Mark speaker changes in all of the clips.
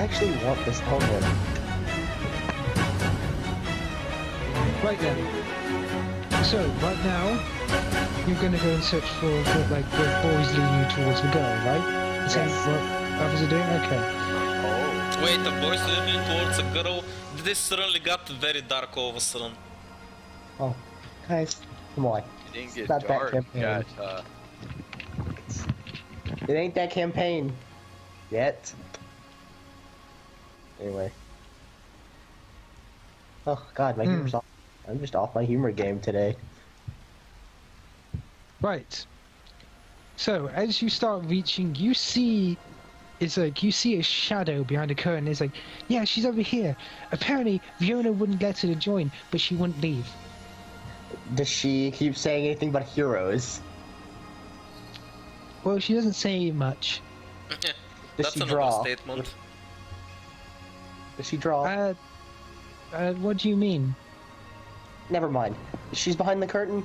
Speaker 1: actually want this helmet.
Speaker 2: Right then. So, right now, you're gonna go and search for like, the boys leading you towards the girl, right? Is that
Speaker 1: Yes.
Speaker 2: what others are doing? Okay.
Speaker 3: Oh. Wait, the boys leading towards a girl? This suddenly got very dark all of a sudden.
Speaker 1: Oh, guys, come on.
Speaker 4: It didn't get
Speaker 1: Not that
Speaker 4: dark.
Speaker 1: campaign.
Speaker 4: Got,
Speaker 1: It ain't that campaign yet. Anyway. Oh God, my humor's off. I'm just off my humor game today.
Speaker 2: Right. So, as you start reaching, you see... It's like, you see a shadow behind a curtain. It's like, yeah, she's over here. Apparently, Fiona wouldn't let her to join, but she wouldn't leave.
Speaker 1: Does she keep saying anything but heroes?
Speaker 2: Well, she doesn't say much.
Speaker 1: Does
Speaker 3: That's
Speaker 1: she
Speaker 3: an
Speaker 1: draw?
Speaker 3: overstatement.
Speaker 1: Does she draw?
Speaker 2: What do you mean?
Speaker 1: Never mind. She's behind the curtain?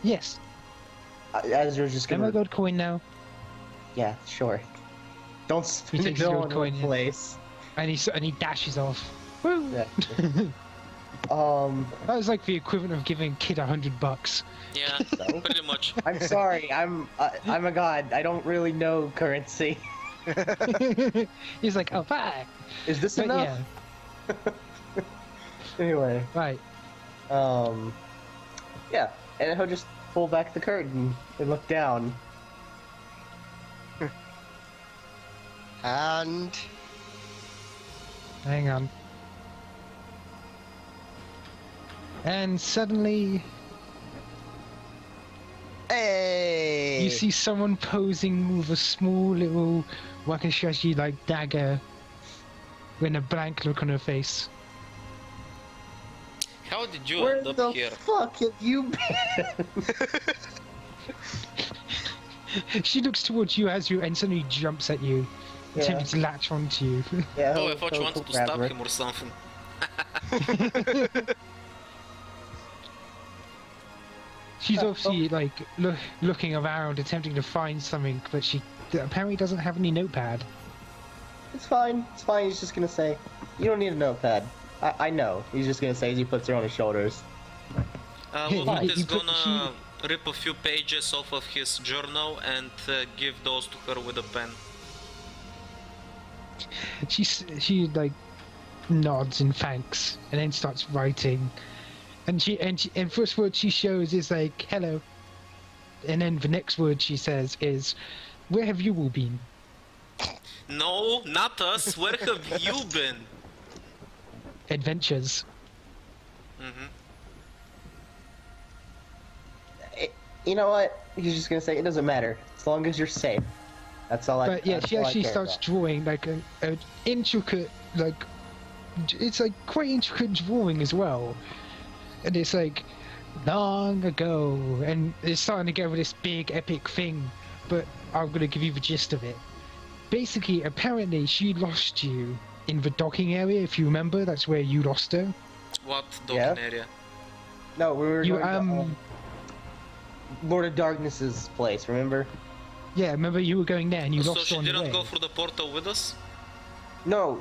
Speaker 2: Yes.
Speaker 1: Ezra's just
Speaker 2: Am
Speaker 1: gonna...
Speaker 2: I gold coin now?
Speaker 1: Yeah, sure. Don't spin
Speaker 2: takes
Speaker 1: it
Speaker 2: his
Speaker 1: all
Speaker 2: gold
Speaker 1: in one
Speaker 2: coin, yeah.
Speaker 1: place.
Speaker 2: And he dashes off. Woo!
Speaker 1: Yeah.
Speaker 2: That was like the equivalent of giving a kid $100.
Speaker 3: Yeah,
Speaker 1: So?
Speaker 3: pretty much.
Speaker 1: I'm sorry, I'm a god. I don't really know currency.
Speaker 2: He's like, oh, bye!
Speaker 1: Is this
Speaker 2: But
Speaker 1: enough?
Speaker 2: yeah,
Speaker 1: Anyway,
Speaker 2: right.
Speaker 1: yeah, and he'll just pull back the curtain and look down.
Speaker 4: and
Speaker 2: Hang on. And suddenly,
Speaker 4: hey,
Speaker 2: you see someone posing with a small little Wakashashi like dagger with a blank look on her face.
Speaker 3: How did you
Speaker 1: Where
Speaker 3: end up
Speaker 1: the
Speaker 3: here?
Speaker 1: fuck have you been?
Speaker 2: She looks towards you as you and suddenly jumps at you,
Speaker 1: Yeah.
Speaker 2: attempting to latch onto you.
Speaker 1: Yeah,
Speaker 3: Oh, I
Speaker 1: he'll-
Speaker 3: thought you
Speaker 1: he'll
Speaker 3: wanted to
Speaker 1: grab
Speaker 3: stab
Speaker 1: her.
Speaker 3: him or something.
Speaker 2: She's
Speaker 1: Oh.
Speaker 2: obviously like looking around, attempting to find something, but she apparently doesn't have any notepad.
Speaker 1: It's fine. It's fine. He's just gonna say, "You don't need a notepad." I know. He's just gonna say as he puts her on his shoulders.
Speaker 3: Luther
Speaker 2: you
Speaker 3: is
Speaker 2: put-
Speaker 3: gonna rip a few pages off of his journal and give those to her with a pen.
Speaker 2: She like nods and thanks, and then starts writing. And first word she shows is like hello, and then the next word she says is, "Where have you all been?"
Speaker 3: No, not us. Where have you been?
Speaker 2: Adventures.
Speaker 3: Mm-hmm.
Speaker 1: You know what? He's just gonna say, "It doesn't matter as long as you're safe." That's all I.
Speaker 2: But yeah,
Speaker 1: that's
Speaker 2: she
Speaker 1: all I
Speaker 2: actually
Speaker 1: care
Speaker 2: starts
Speaker 1: about.
Speaker 2: drawing like a intricate, like it's like quite intricate drawing as well, and it's like long ago, and it's starting to go with this big epic thing. But I'm gonna give you the gist of it. Basically, apparently, she lost you in the docking area. If you remember, that's where you lost her.
Speaker 3: What
Speaker 1: Yeah.
Speaker 3: docking area?
Speaker 1: No, we were
Speaker 2: You
Speaker 1: going to, Lord of Darkness's place. Remember?
Speaker 2: yeah, remember you were going there and you
Speaker 3: So
Speaker 2: lost her
Speaker 3: she
Speaker 2: on the
Speaker 3: didn't
Speaker 2: way.
Speaker 3: go through the portal with us?
Speaker 1: No.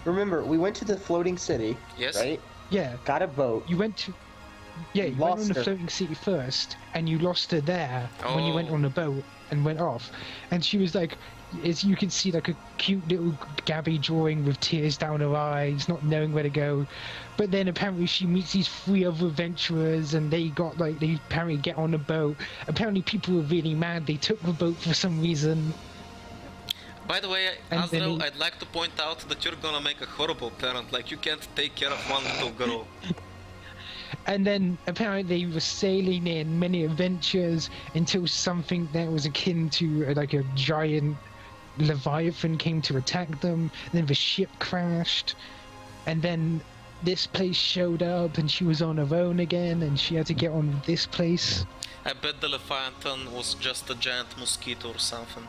Speaker 1: Remember, we went to the floating city.
Speaker 3: Yes.
Speaker 1: Right?
Speaker 2: Yeah,
Speaker 1: Got a boat.
Speaker 2: you went to. Yeah, you went on
Speaker 1: Lost
Speaker 2: the
Speaker 1: her.
Speaker 2: floating city first, and you lost her there when you went
Speaker 3: Oh.
Speaker 2: on the boat and went off. And she was like, as you can see, like a cute little Gabby drawing with tears down her eyes, not knowing where to go. But then apparently she meets these 3 other adventurers, and they apparently get on the boat. Apparently people were really mad. They took the boat for some reason.
Speaker 3: By the way,
Speaker 2: And then
Speaker 3: Azrael,
Speaker 2: he-
Speaker 3: I'd like to point out that you're gonna make a horrible parent. Like, you can't take care of one little girl.
Speaker 2: And then apparently they were sailing in many adventures until something that was akin to like a giant Leviathan came to attack them. Then the ship crashed, and then this place showed up, and she was on her own again, and she had to get on this place.
Speaker 3: I bet the Leviathan was just a giant mosquito or something.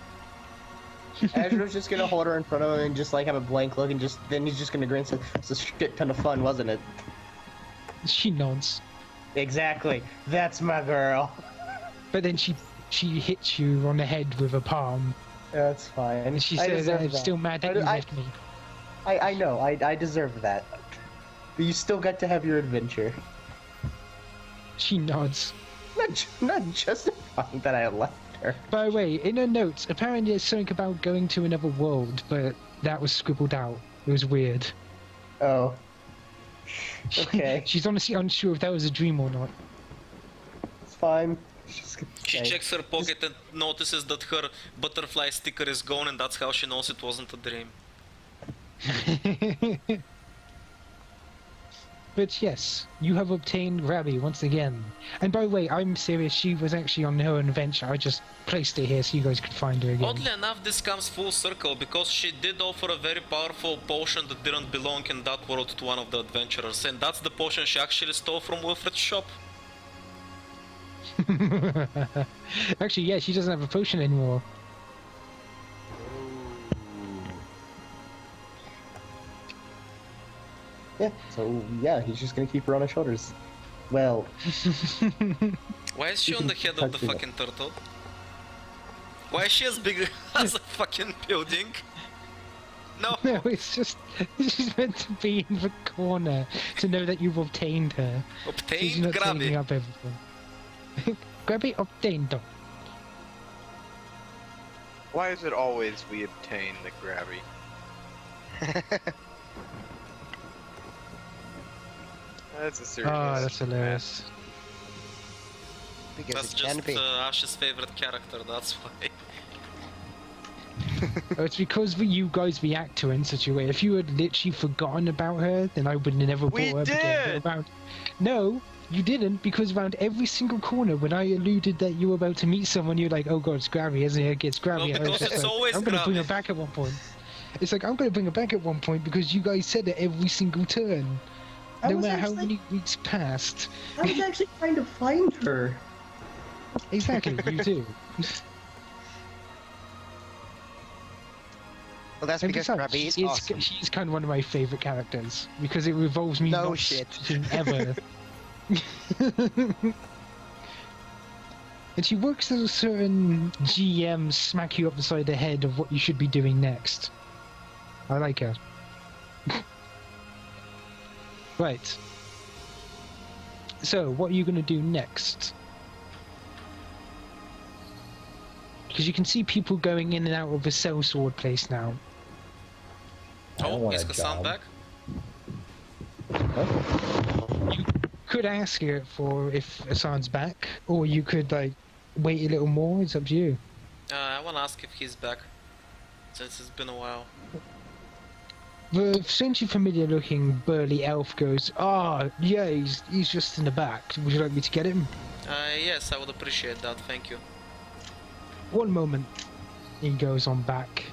Speaker 1: Ezra's just gonna hold her in front of him and just like have a blank look, and then he's just gonna grin and say, "It's a shit ton of fun, wasn't it?"
Speaker 2: She nods,
Speaker 1: Exactly. That's my girl.
Speaker 2: but then she hits you on the head with a palm.
Speaker 1: That's fine.
Speaker 2: And she
Speaker 1: I
Speaker 2: says,
Speaker 1: deserve
Speaker 2: I'm
Speaker 1: that.
Speaker 2: still mad that you left me.
Speaker 1: I know, I deserve that. But you still got to have your adventure.
Speaker 2: She nods.
Speaker 1: Not justifying that I left her.
Speaker 2: By the way, in her notes, apparently there's something about going to another world, but that was scribbled out. It was weird.
Speaker 1: Oh. Okay.
Speaker 2: She's honestly unsure if that was a dream or not.
Speaker 1: It's fine.
Speaker 3: She checks her pocket and notices that her butterfly sticker is gone, and that's how she knows it wasn't a dream.
Speaker 2: But yes, you have obtained Grabby once again. And by the way, I'm serious, she was actually on her own adventure. I just placed it here so you guys could find her again.
Speaker 3: Oddly enough, this comes full circle, because she did offer a very powerful potion that didn't belong in that world to one of the adventurers, and that's the potion she actually stole from Wilfred's shop.
Speaker 2: Actually, yeah, she doesn't have a potion anymore.
Speaker 1: Yeah, so yeah, he's just gonna keep her on his shoulders. Well...
Speaker 3: Why is she on the head of the fucking turtle? Why is she as big as a fucking building? No!
Speaker 2: No, it's just... She's meant to be in the corner to know that you've obtained her.
Speaker 3: Obtained
Speaker 2: She's not taking
Speaker 3: Grabby.
Speaker 2: up everything. Grabby obtained.
Speaker 4: Why is it always we obtain the Grabby? That's a serious.
Speaker 2: Oh, that's hilarious.
Speaker 1: Because
Speaker 3: That's
Speaker 1: it can
Speaker 3: just
Speaker 1: be.
Speaker 3: Ash's favorite character, that's why.
Speaker 2: Oh, it's because you guys react to her in such a way. If you had literally forgotten about her, then I would have never brought
Speaker 4: We
Speaker 2: her up again.
Speaker 4: did!
Speaker 2: But around... No, you didn't, because around every single corner, when I alluded that you were about to meet someone, you're like, oh god, it's Grabby, isn't it? It's Grabby.
Speaker 3: No,
Speaker 2: And I was
Speaker 3: because
Speaker 2: just
Speaker 3: it's
Speaker 2: like,
Speaker 3: always
Speaker 2: I'm gonna bring her
Speaker 3: Grabby.
Speaker 2: back at one point. It's like, I'm gonna bring her back at one point because you guys said it every single turn.
Speaker 1: I
Speaker 2: No
Speaker 1: was
Speaker 2: matter how
Speaker 1: actually-
Speaker 2: many weeks passed.
Speaker 1: I was actually trying to find her.
Speaker 2: Exactly, you do.
Speaker 5: Well, that's
Speaker 2: And
Speaker 5: because
Speaker 2: besides,
Speaker 5: Grabby is
Speaker 2: she's
Speaker 5: awesome.
Speaker 2: she's kind of one of my favorite characters because it revolves me
Speaker 5: No
Speaker 2: not
Speaker 5: shit.
Speaker 2: speaking ever. And she works as a certain GM smack you up the side of the head of what you should be doing next. I like her. Right. So, what are you going to do next? Because you can see people going in and out of the sellsword place now.
Speaker 1: don't
Speaker 3: Oh,
Speaker 1: want
Speaker 3: is
Speaker 1: a
Speaker 3: Hassan
Speaker 1: job.
Speaker 3: back?
Speaker 2: You could ask her for if Hassan's back, or you could like wait a little more. It's up to you.
Speaker 3: I wanna ask if he's back, since it's been a while.
Speaker 2: The strangely familiar-looking burly elf goes, "Ah, yeah, he's just in the back. Would you like me to get him?"
Speaker 3: Yes, I would appreciate that, thank you.
Speaker 2: One moment. He goes on back.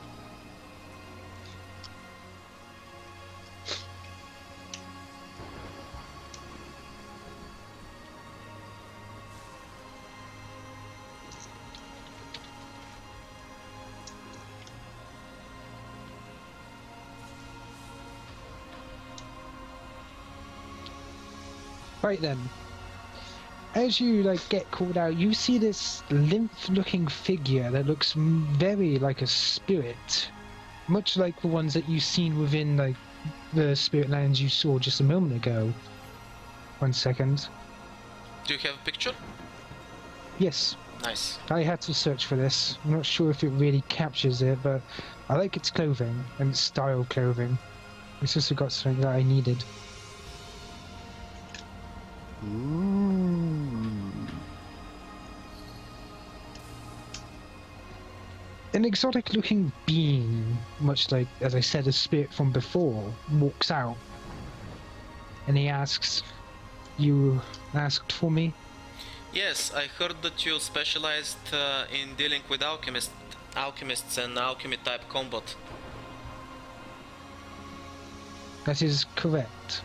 Speaker 2: Right then. As you like get called out, you see this limp-looking figure that looks very like a spirit, much like the ones that you've seen within like the spirit lands you saw just a moment ago. 1 second.
Speaker 3: Do you have a picture?
Speaker 2: Yes,
Speaker 3: Nice.
Speaker 2: I had to search for this. I'm not sure if it really captures it, but I like its clothing and its style of clothing. It's just got something that I needed. An exotic-looking being, much like, as I said, a spirit from before, walks out. And he asks, "You asked for me?"
Speaker 3: Yes, I heard that you specialized in dealing with alchemists and alchemy-type combat.
Speaker 2: That is correct.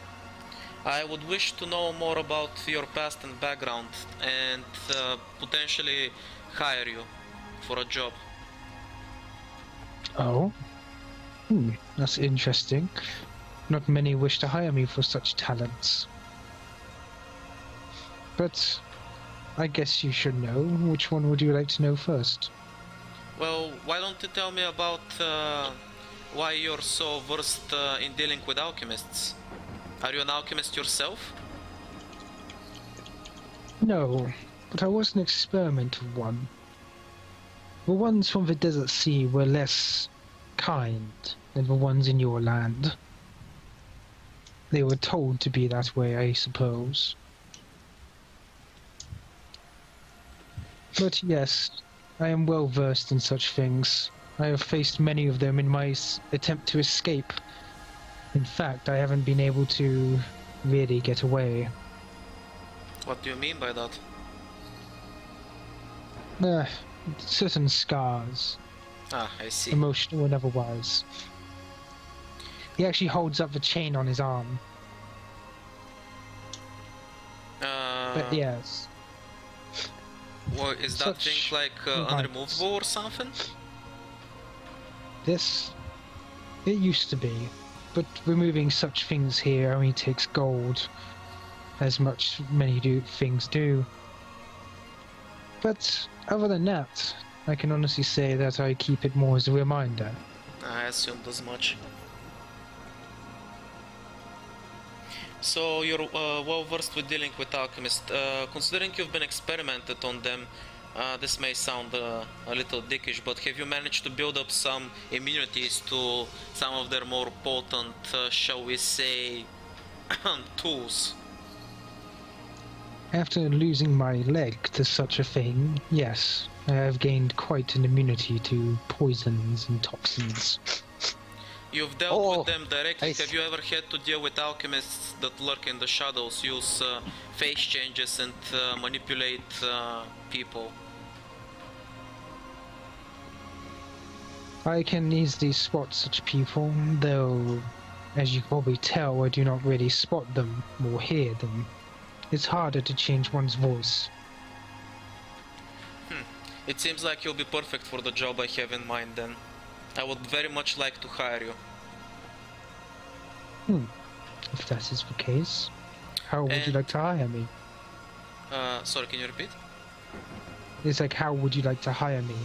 Speaker 3: I would wish to know more about your past and background, and potentially hire you for a job.
Speaker 2: Oh? That's interesting. Not many wish to hire me for such talents. But I guess you should know. Which one would you like to know first?
Speaker 3: Well, why don't you tell me about why you're so versed in dealing with alchemists? Are you an alchemist yourself?
Speaker 2: No, but I was an experimental one. The ones from the desert sea were less kind than the ones in your land. They were told to be that way, I suppose. But yes, I am well versed in such things. I have faced many of them in my attempt to escape. In fact, I haven't been able to really get away.
Speaker 3: What do you mean by that?
Speaker 2: Certain scars,
Speaker 3: Ah, I see.
Speaker 2: emotional and otherwise. He actually holds up the chain on his arm. But yes.
Speaker 3: Well, is that
Speaker 2: Such
Speaker 3: thing like unremovable or something?
Speaker 2: This, it used to be, but removing such things here only takes gold, as many things do. But other than that, I can honestly say that I keep it more as a reminder.
Speaker 3: I assumed as much. So you're well versed with dealing with alchemists. Considering you've been experimented on them, this may sound a little dickish, but have you managed to build up some immunities to some of their more potent, shall we say, tools?
Speaker 2: After losing my leg to such a thing, yes, I have gained quite an immunity to poisons and toxins.
Speaker 3: You've dealt with them directly.
Speaker 1: I
Speaker 3: Have you ever had to deal with alchemists that lurk in the shadows, use face changes and manipulate people?
Speaker 2: I can easily spot such people, though, as you can probably tell, I do not really spot them or hear them. It's harder to change one's voice.
Speaker 3: It seems like you'll be perfect for the job I have in mind then. I would very much like to hire you.
Speaker 2: If that is the case, how would you like to hire me?
Speaker 3: Sorry, can you repeat?
Speaker 2: It's like, how would you like to hire me?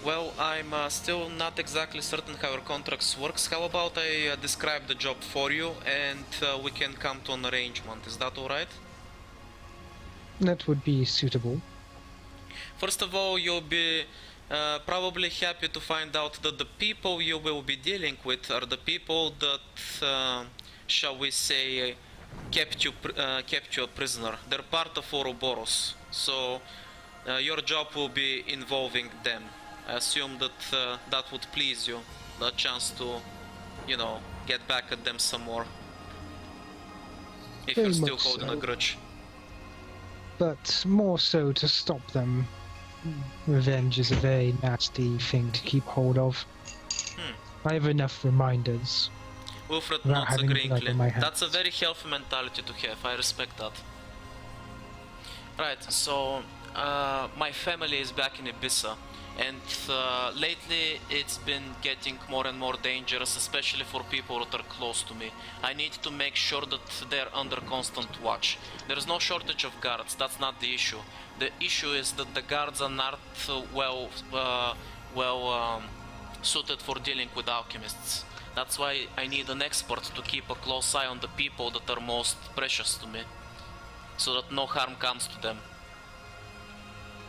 Speaker 3: Well, I'm still not exactly certain how our contracts works. How about I describe the job for you and we can come to an arrangement. Is that alright?
Speaker 2: That would be suitable.
Speaker 3: First of all, you'll be probably happy to find out that the people you will be dealing with are the people that, shall we say, kept you a prisoner. They're part of Ouroboros, so your job will be involving them. I assume that that would please you, the chance to, you know, get back at them some more. If
Speaker 2: Very
Speaker 3: you're still
Speaker 2: much
Speaker 3: holding
Speaker 2: so.
Speaker 3: a grudge.
Speaker 2: But more so to stop them. Revenge is a very nasty thing to keep hold of. I have enough reminders.
Speaker 3: Wilfred
Speaker 2: Without
Speaker 3: nods
Speaker 2: having blood
Speaker 3: agreeingly.
Speaker 2: on my hands.
Speaker 3: That's a very healthy mentality to have, I respect that. Right, so my family is back in Ibiza, and lately it's been getting more and more dangerous, especially for people that are close to me. I need to make sure that they're under constant watch. There's no shortage of guards, that's not the issue. The issue is that the guards are not suited for dealing with alchemists. That's why I need an expert to keep a close eye on the people that are most precious to me, so that no harm comes to them.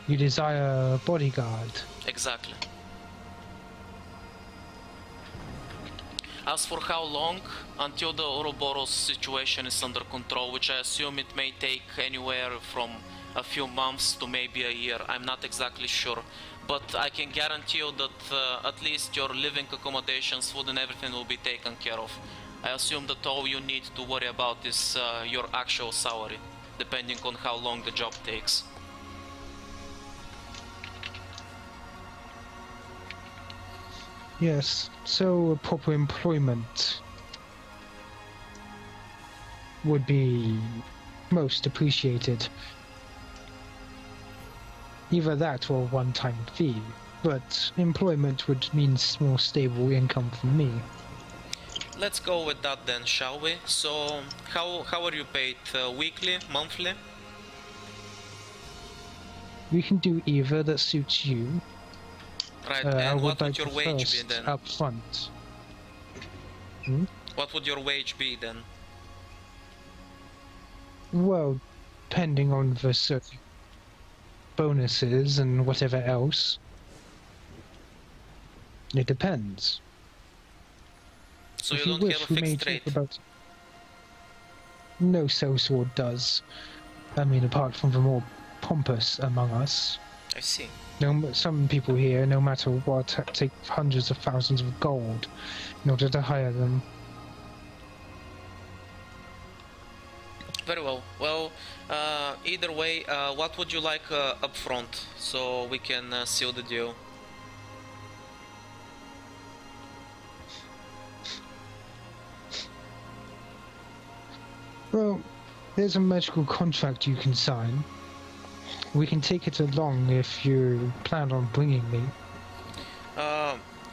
Speaker 2: You desire a bodyguard.
Speaker 3: Exactly. As for how long, until the Ouroboros situation is under control, which I assume it may take anywhere from a few months to maybe a year, I'm not exactly sure. But I can guarantee you that at least your living accommodations, food and everything will be taken care of. I assume that all you need to worry about is your actual salary, depending on how long the job takes.
Speaker 2: Yes, so proper employment would be most appreciated. Either that or a one-time fee, but employment would mean more stable income for me.
Speaker 3: Let's go with that then, shall we? So, how are you paid? Weekly? Monthly?
Speaker 2: We can do either that suits you.
Speaker 3: Right,
Speaker 2: I
Speaker 3: and
Speaker 2: would
Speaker 3: what would
Speaker 2: like
Speaker 3: your
Speaker 2: to
Speaker 3: wage be
Speaker 2: first
Speaker 3: then?
Speaker 2: up front.
Speaker 3: What would your wage be then?
Speaker 2: Well, depending on the certain bonuses and whatever else, it depends.
Speaker 3: So
Speaker 2: If
Speaker 3: you don't
Speaker 2: wish,
Speaker 3: have a
Speaker 2: we may
Speaker 3: fixed
Speaker 2: talk
Speaker 3: rate?
Speaker 2: about... No sellsword does. I mean, apart from the more pompous among us.
Speaker 3: I see.
Speaker 2: No, some people here, no matter what, take hundreds of thousands of gold in order to hire them.
Speaker 3: Very well. Well, either way, what would you like up front so we can seal the deal?
Speaker 2: Well, there's a magical contract you can sign. We can take it along if you plan on bringing me.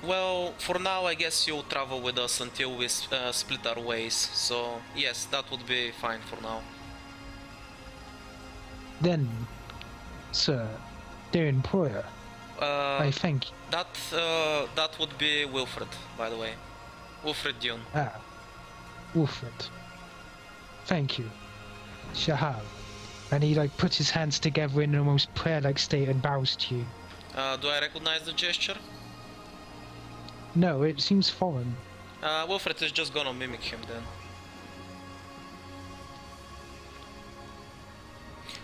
Speaker 3: Well, for now, I guess you'll travel with us until we split our ways. So, yes, that would be fine for now.
Speaker 2: Then, sir, dear employer, I thank you.
Speaker 3: That would be Wilfred, by the way. Wilfred Dune.
Speaker 2: Ah, Wilfred. Thank you. Shahab. And he puts his hands together in an almost prayer-like state and bows to you.
Speaker 3: Do I recognize the gesture?
Speaker 2: No, it seems foreign.
Speaker 3: Wilfred is just gonna mimic him then.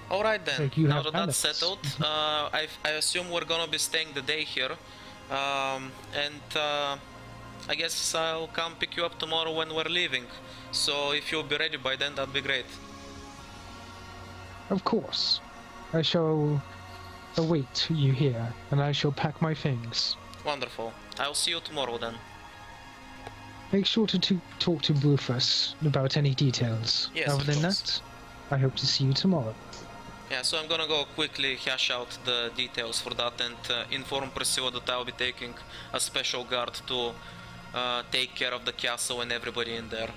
Speaker 3: Alright then, now that that's settled, I assume we're gonna be staying the day here. I guess I'll come pick you up tomorrow when we're leaving. So if you'll be ready by then, that'd be great.
Speaker 2: Of course. I shall await you here, and I shall pack my things.
Speaker 3: Wonderful. I'll see you tomorrow then.
Speaker 2: Make sure to talk to Rufus about any details.
Speaker 3: Yes,
Speaker 2: Other
Speaker 3: of
Speaker 2: than
Speaker 3: course.
Speaker 2: that, I hope to see you tomorrow.
Speaker 3: Yeah, so I'm gonna go quickly hash out the details for that and inform Priscilla that I'll be taking a special guard to take care of the castle and everybody in there.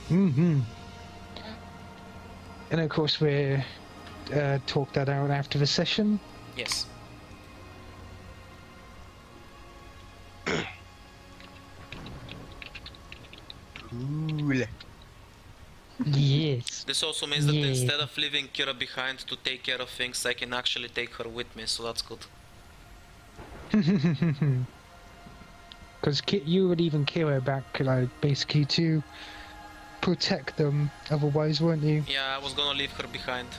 Speaker 2: Mm-hmm. And of course we'll talk that out after the session.
Speaker 3: Yes.
Speaker 1: Cool.
Speaker 2: Yes.
Speaker 3: This also means that
Speaker 2: Yeah.
Speaker 3: instead of leaving Kira behind to take care of things, I can actually take her with me, so that's good.
Speaker 2: Because you would even kill her back, basically to protect them, otherwise, weren't you?
Speaker 3: Yeah, I was gonna leave her behind.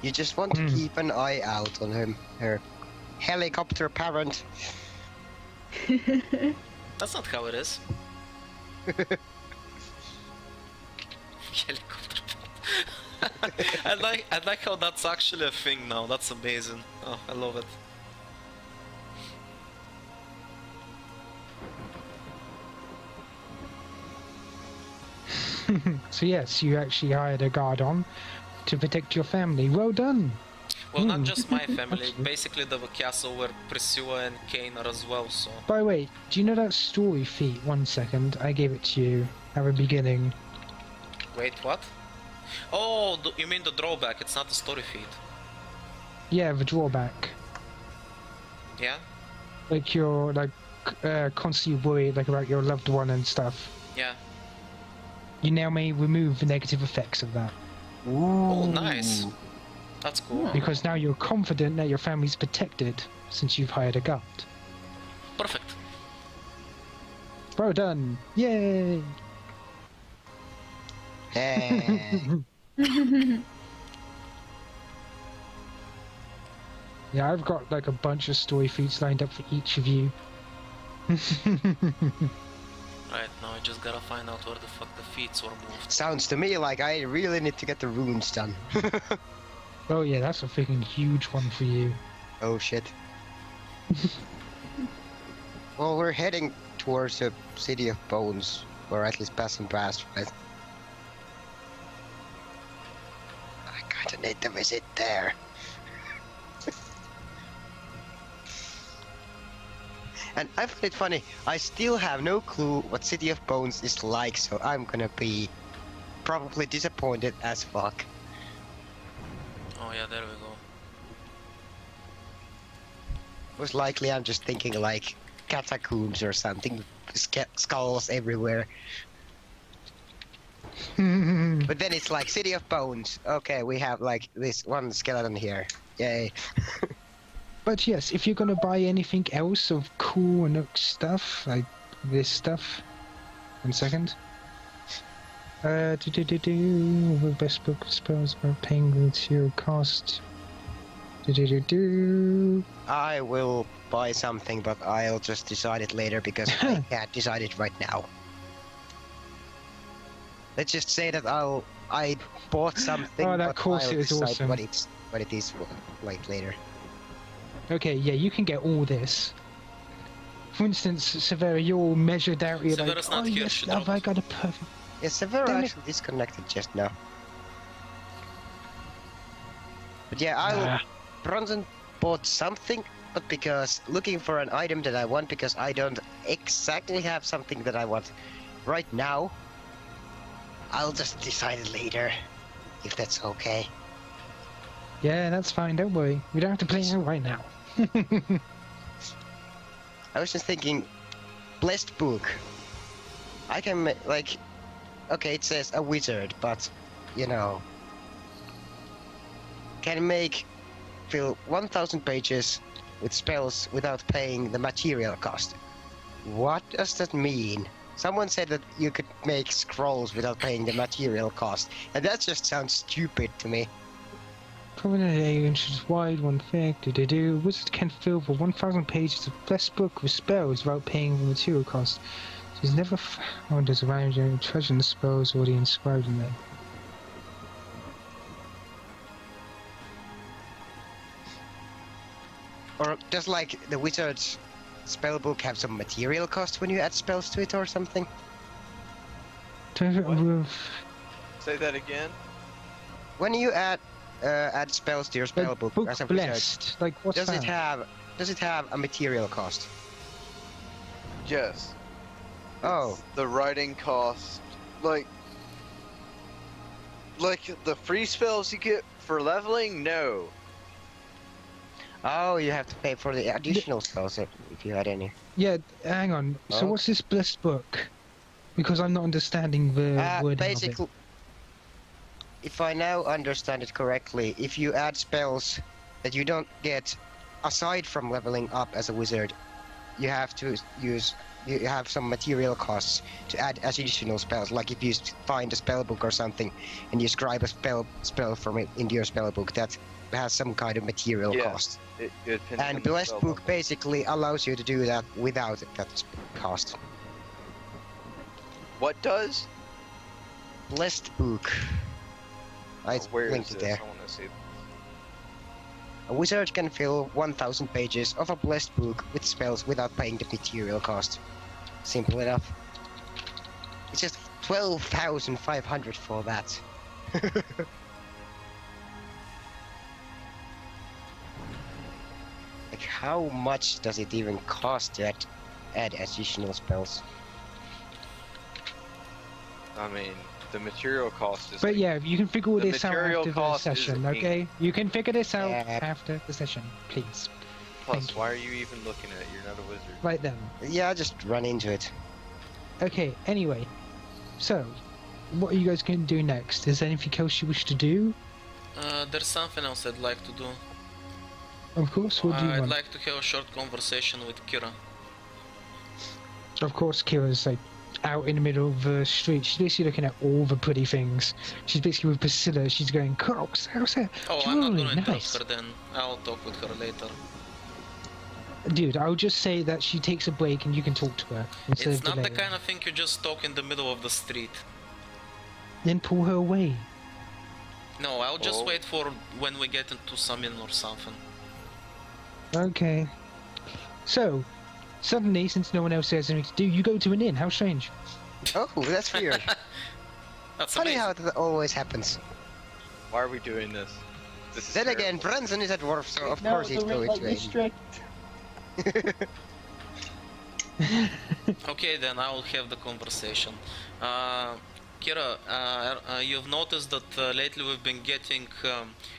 Speaker 1: You just want to keep an eye out on him. Her helicopter parent.
Speaker 3: That's not how it is. Helicopter. I like how that's actually a thing now. That's amazing. Oh, I love it.
Speaker 2: So yes, you actually hired a guard on to protect your family. Well done.
Speaker 3: Well, not just my family. Basically, the castle where Priscilla and Kane are as well. So.
Speaker 2: By the way, do you know that story feat? 1 second, I gave it to you at the beginning.
Speaker 3: Wait, what? Oh, you mean the drawback? It's not the story feed.
Speaker 2: Yeah, the drawback.
Speaker 3: Yeah.
Speaker 2: Like you're constantly worried about your loved one and stuff.
Speaker 3: Yeah.
Speaker 2: You now may remove the negative effects of that.
Speaker 3: Oh, nice. That's cool.
Speaker 2: Because now you're confident that your family's protected since you've hired a guard.
Speaker 3: Perfect.
Speaker 2: Well done! Yay!
Speaker 1: Hey.
Speaker 2: Yeah, I've got a bunch of story feats lined up for each of you.
Speaker 3: Right, now I just gotta find out where the fuck the feats were moved.
Speaker 1: Sounds to me like I really need to get the runes done.
Speaker 2: Oh yeah, that's a freaking huge one for you.
Speaker 1: Oh shit. Well, we're heading towards the City of Bones, or at least passing past, right? I kinda need to visit there. And I find it funny, I still have no clue what City of Bones is like, so I'm gonna be probably disappointed as fuck.
Speaker 3: Oh yeah, there we go.
Speaker 1: Most likely, I'm just thinking like catacombs or something, skulls everywhere. But then it's like City of Bones. Okay, we have like this one skeleton here. Yay.
Speaker 2: But yes, if you're gonna buy anything else of cool and stuff, like this stuff. 1 second. Best book spells about paying the material cost.
Speaker 1: I will buy something, but I'll just decide it later because I can't decide it right now. Let's just say that I bought something,
Speaker 2: Oh, that
Speaker 1: but
Speaker 2: course
Speaker 1: I'll
Speaker 2: is
Speaker 1: decide
Speaker 2: awesome.
Speaker 1: what it is like later.
Speaker 2: Okay, yeah, you can get all this. For instance, Severa, you're all measured out. You're
Speaker 3: Severa's
Speaker 2: like,
Speaker 3: not
Speaker 2: oh
Speaker 3: here,
Speaker 2: yes,
Speaker 3: she
Speaker 2: have I
Speaker 3: dropped.
Speaker 2: got a perfect...
Speaker 1: Yeah, Severo
Speaker 2: Damn it.
Speaker 1: actually disconnected just now. But yeah, I Bronson bought something, but because looking for an item that I want, because I don't exactly have something that I want right now. I'll just decide it later, if that's okay.
Speaker 2: Yeah, that's fine, don't worry. We don't have to play it right now.
Speaker 1: I was just thinking, blessed book. I can like, okay, it says a wizard, but you know, can fill 1,000 pages with spells without paying the material cost. What does that mean? Someone said that you could make scrolls without paying the material cost, and that just sounds stupid to me.
Speaker 2: Probably 8 inches wide, 1 thick. Wizard can fill for 1,000 pages of blessed book with spells without paying the material cost. She's never found as around any treasure in the spells already inscribed in there.
Speaker 1: Or does like the wizard's spellbook have some material cost when you add spells to it or something?
Speaker 4: What? Say that again.
Speaker 1: When you add spells to your spellbook
Speaker 2: Book
Speaker 1: as a wizard,
Speaker 2: blessed. Like what's
Speaker 1: does
Speaker 2: that?
Speaker 1: it have a material cost?
Speaker 4: Yes.
Speaker 1: Oh.
Speaker 4: The writing cost, like the free spells you get for leveling. No.
Speaker 1: Oh, you have to pay for the additional spells if you had any.
Speaker 2: Yeah, hang on. So
Speaker 1: Oh.
Speaker 2: what's this blessed book? Because I'm not understanding the wording
Speaker 1: Basically,
Speaker 2: of
Speaker 1: if I now understand it correctly, if you add spells that you don't get aside from leveling up as a wizard, you have to you have some material costs to add additional spells. Like if you find a spell book or something and you scribe a spell from it into your spell book, that has some kind of material
Speaker 4: Yes,
Speaker 1: cost.
Speaker 4: it depends on
Speaker 1: And
Speaker 4: the
Speaker 1: Blessed
Speaker 4: spell
Speaker 1: Book
Speaker 4: level.
Speaker 1: basically allows you to do that without that cost.
Speaker 4: What does?
Speaker 1: Blessed Book. I
Speaker 4: Where is
Speaker 1: linked it
Speaker 4: this?
Speaker 1: there.
Speaker 4: I want to see.
Speaker 1: A wizard can fill 1,000 pages of a blessed book with spells without paying the material cost. Simple enough. It's just 12,500 for that. Like, how much does it even cost to add additional spells?
Speaker 4: I mean, the material cost is.
Speaker 2: But
Speaker 4: like,
Speaker 2: yeah, you can figure all
Speaker 4: The
Speaker 2: this out
Speaker 4: material
Speaker 2: after the
Speaker 4: cost is
Speaker 2: session,
Speaker 4: a
Speaker 2: okay? You can figure this out
Speaker 1: Yeah.
Speaker 2: after the session, please.
Speaker 4: Plus,
Speaker 2: thank you.
Speaker 4: why are you even looking at it? You're not a wizard.
Speaker 2: Right then.
Speaker 1: Yeah, I just run into it.
Speaker 2: Okay, anyway. So, what are you guys going to do next? Is there anything else you wish to do?
Speaker 3: There's something else I'd like to do.
Speaker 2: Of course, what do you
Speaker 3: I'd
Speaker 2: want?
Speaker 3: like to have a short conversation with Kira.
Speaker 2: Of course, Kira's like out in the middle of the street. She's basically looking at all the pretty things. She's basically with Priscilla. She's going, Cox, how's that?
Speaker 3: Oh, I'm not
Speaker 2: Jewelry,
Speaker 3: gonna interrupt
Speaker 2: nice.
Speaker 3: her then. I'll talk with her later.
Speaker 2: Dude, I'll just say that she takes a break and you can talk to her instead
Speaker 3: It's
Speaker 2: of
Speaker 3: not the
Speaker 2: delaying.
Speaker 3: kind of thing you just talk in the middle of the street.
Speaker 2: Then pull her away.
Speaker 3: No, I'll just
Speaker 4: Oh.
Speaker 3: wait for when we get into some inn or something.
Speaker 2: Okay. So, suddenly, since no one else has anything to do, you go to an inn. How strange.
Speaker 1: Oh, that's weird.
Speaker 3: That's
Speaker 1: Funny
Speaker 3: amazing.
Speaker 1: how that always happens.
Speaker 4: Why are we doing this? This is
Speaker 1: Then again,
Speaker 4: terrible.
Speaker 1: Branson is a dwarf, so of course he's going to aid.
Speaker 3: Okay, then I will have the conversation. Kira, you've noticed that lately we've been getting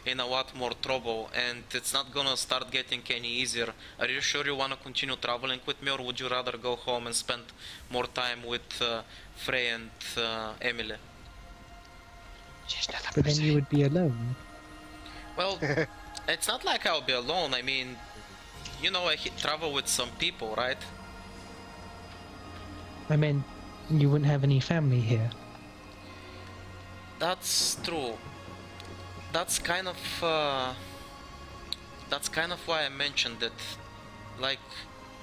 Speaker 3: in a lot more trouble, and it's not gonna start getting any easier. Are you sure you wanna continue traveling with me, or would you rather go home and spend more time with Frey and Emily?
Speaker 1: She's not a
Speaker 2: But then you would be alone.
Speaker 3: Well, it's not like I'll be alone. I mean, you know, I travel with some people, right?
Speaker 2: I mean, you wouldn't have any family here.
Speaker 3: That's true. That's kind of why I mentioned it. Like,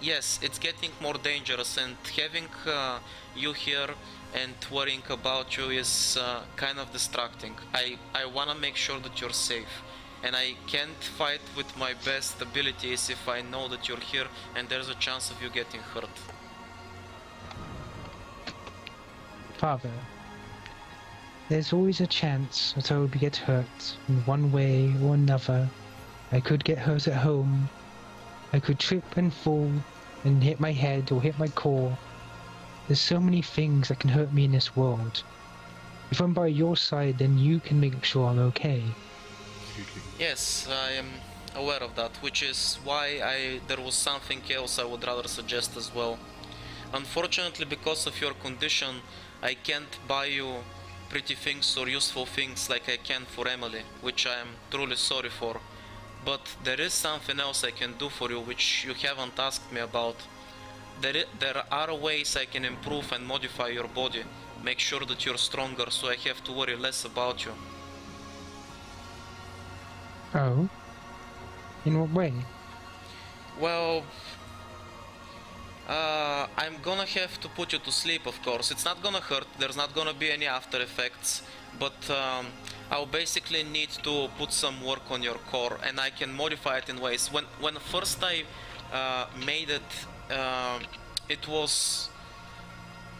Speaker 3: yes, it's getting more dangerous, and having you here and worrying about you is kind of distracting. I wanna make sure that you're safe, and I can't fight with my best abilities if I know that you're here and there's a chance of you getting hurt.
Speaker 2: Father, there's always a chance that I would get hurt in one way or another. I could get hurt at home. I could trip and fall and hit my head or hit my core. There's so many things that can hurt me in this world. If I'm by your side, then you can make sure I'm okay.
Speaker 3: Yes, I am aware of that, which is why there was something else I would rather suggest as well. Unfortunately, because of your condition, I can't buy you pretty things or useful things like I can for Emily, which I am truly sorry for. But there is something else I can do for you which you haven't asked me about. There are ways I can improve and modify your body, make sure that you're stronger so I have to worry less about you.
Speaker 2: Oh? In what way?
Speaker 3: Well, I'm gonna have to put you to sleep, of course. It's not gonna hurt, there's not gonna be any after effects, but I'll basically need to put some work on your core, and I can modify it in ways. When first I made it, it was,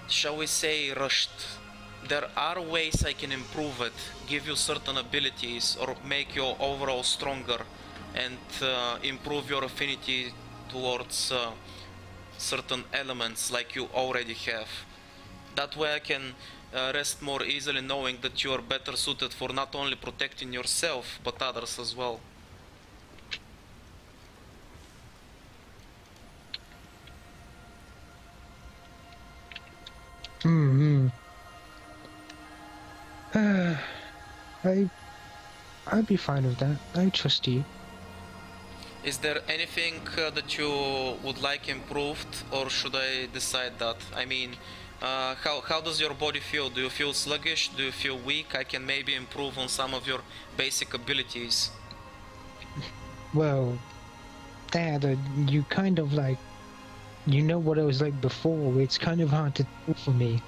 Speaker 3: shall we say, rushed. There are ways I can improve it, give you certain abilities, or make you overall stronger, and improve your affinity towards certain elements like you already have. That way I can rest more easily knowing that you are better suited for not only protecting yourself, but others as well.
Speaker 2: I'd be fine with that. I trust you.
Speaker 3: Is there anything that you would like improved, or should I decide that? I mean, how does your body feel? Do you feel sluggish? Do you feel weak? I can maybe improve on some of your basic abilities.
Speaker 2: Well, Dad, you kind of like... You know what I was like before. It's kind of hard to tell for me.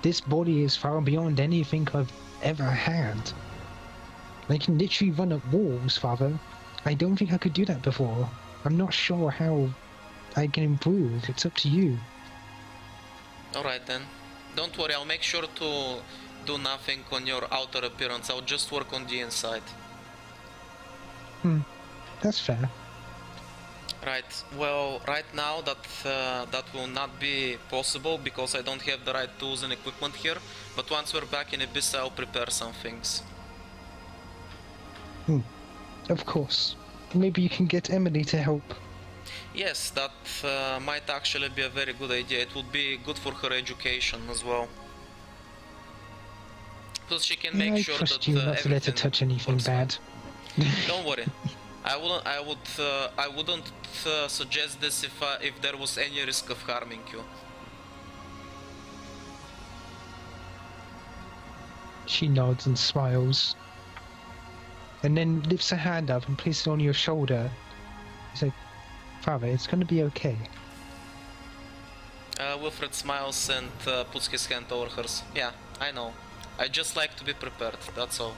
Speaker 2: This body is far beyond anything I've ever had. I can literally run up walls, Father. I don't think I could do that before. I'm not sure how I can improve. It's up to you.
Speaker 3: Alright then. Don't worry, I'll make sure to do nothing on your outer appearance. I'll just work on the inside.
Speaker 2: That's fair.
Speaker 3: Right, well, right now that will not be possible because I don't have the right tools and equipment here, but once we're back in Abyss I'll prepare some things.
Speaker 2: Of course. Maybe you can get Emily to help.
Speaker 3: Yes, that might actually be a very good idea. It would be good for her education as well. Plus she can make sure that
Speaker 2: you not to let her touch anything bad.
Speaker 3: Don't worry. I wouldn't suggest this if there was any risk of harming you.
Speaker 2: She nods and smiles. And then lifts her hand up and places it on your shoulder. He's like, Father, it's gonna be okay.
Speaker 3: Wilfred smiles and puts his hand over hers. Yeah, I know. I just like to be prepared, that's all.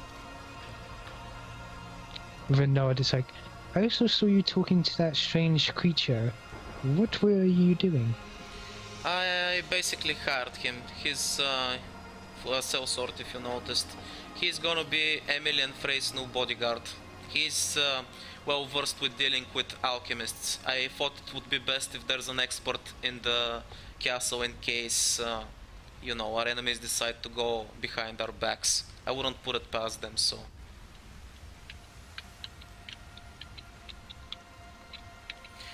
Speaker 2: With a nod, it's like, I also saw you talking to that strange creature. What were you doing?
Speaker 3: I basically hired him. He's a sellsword, if you noticed. He's gonna be Emily and Frey's new bodyguard. He's well versed with dealing with alchemists. I thought it would be best if there's an expert in the castle in case you know, our enemies decide to go behind our backs. I wouldn't put it past them, so.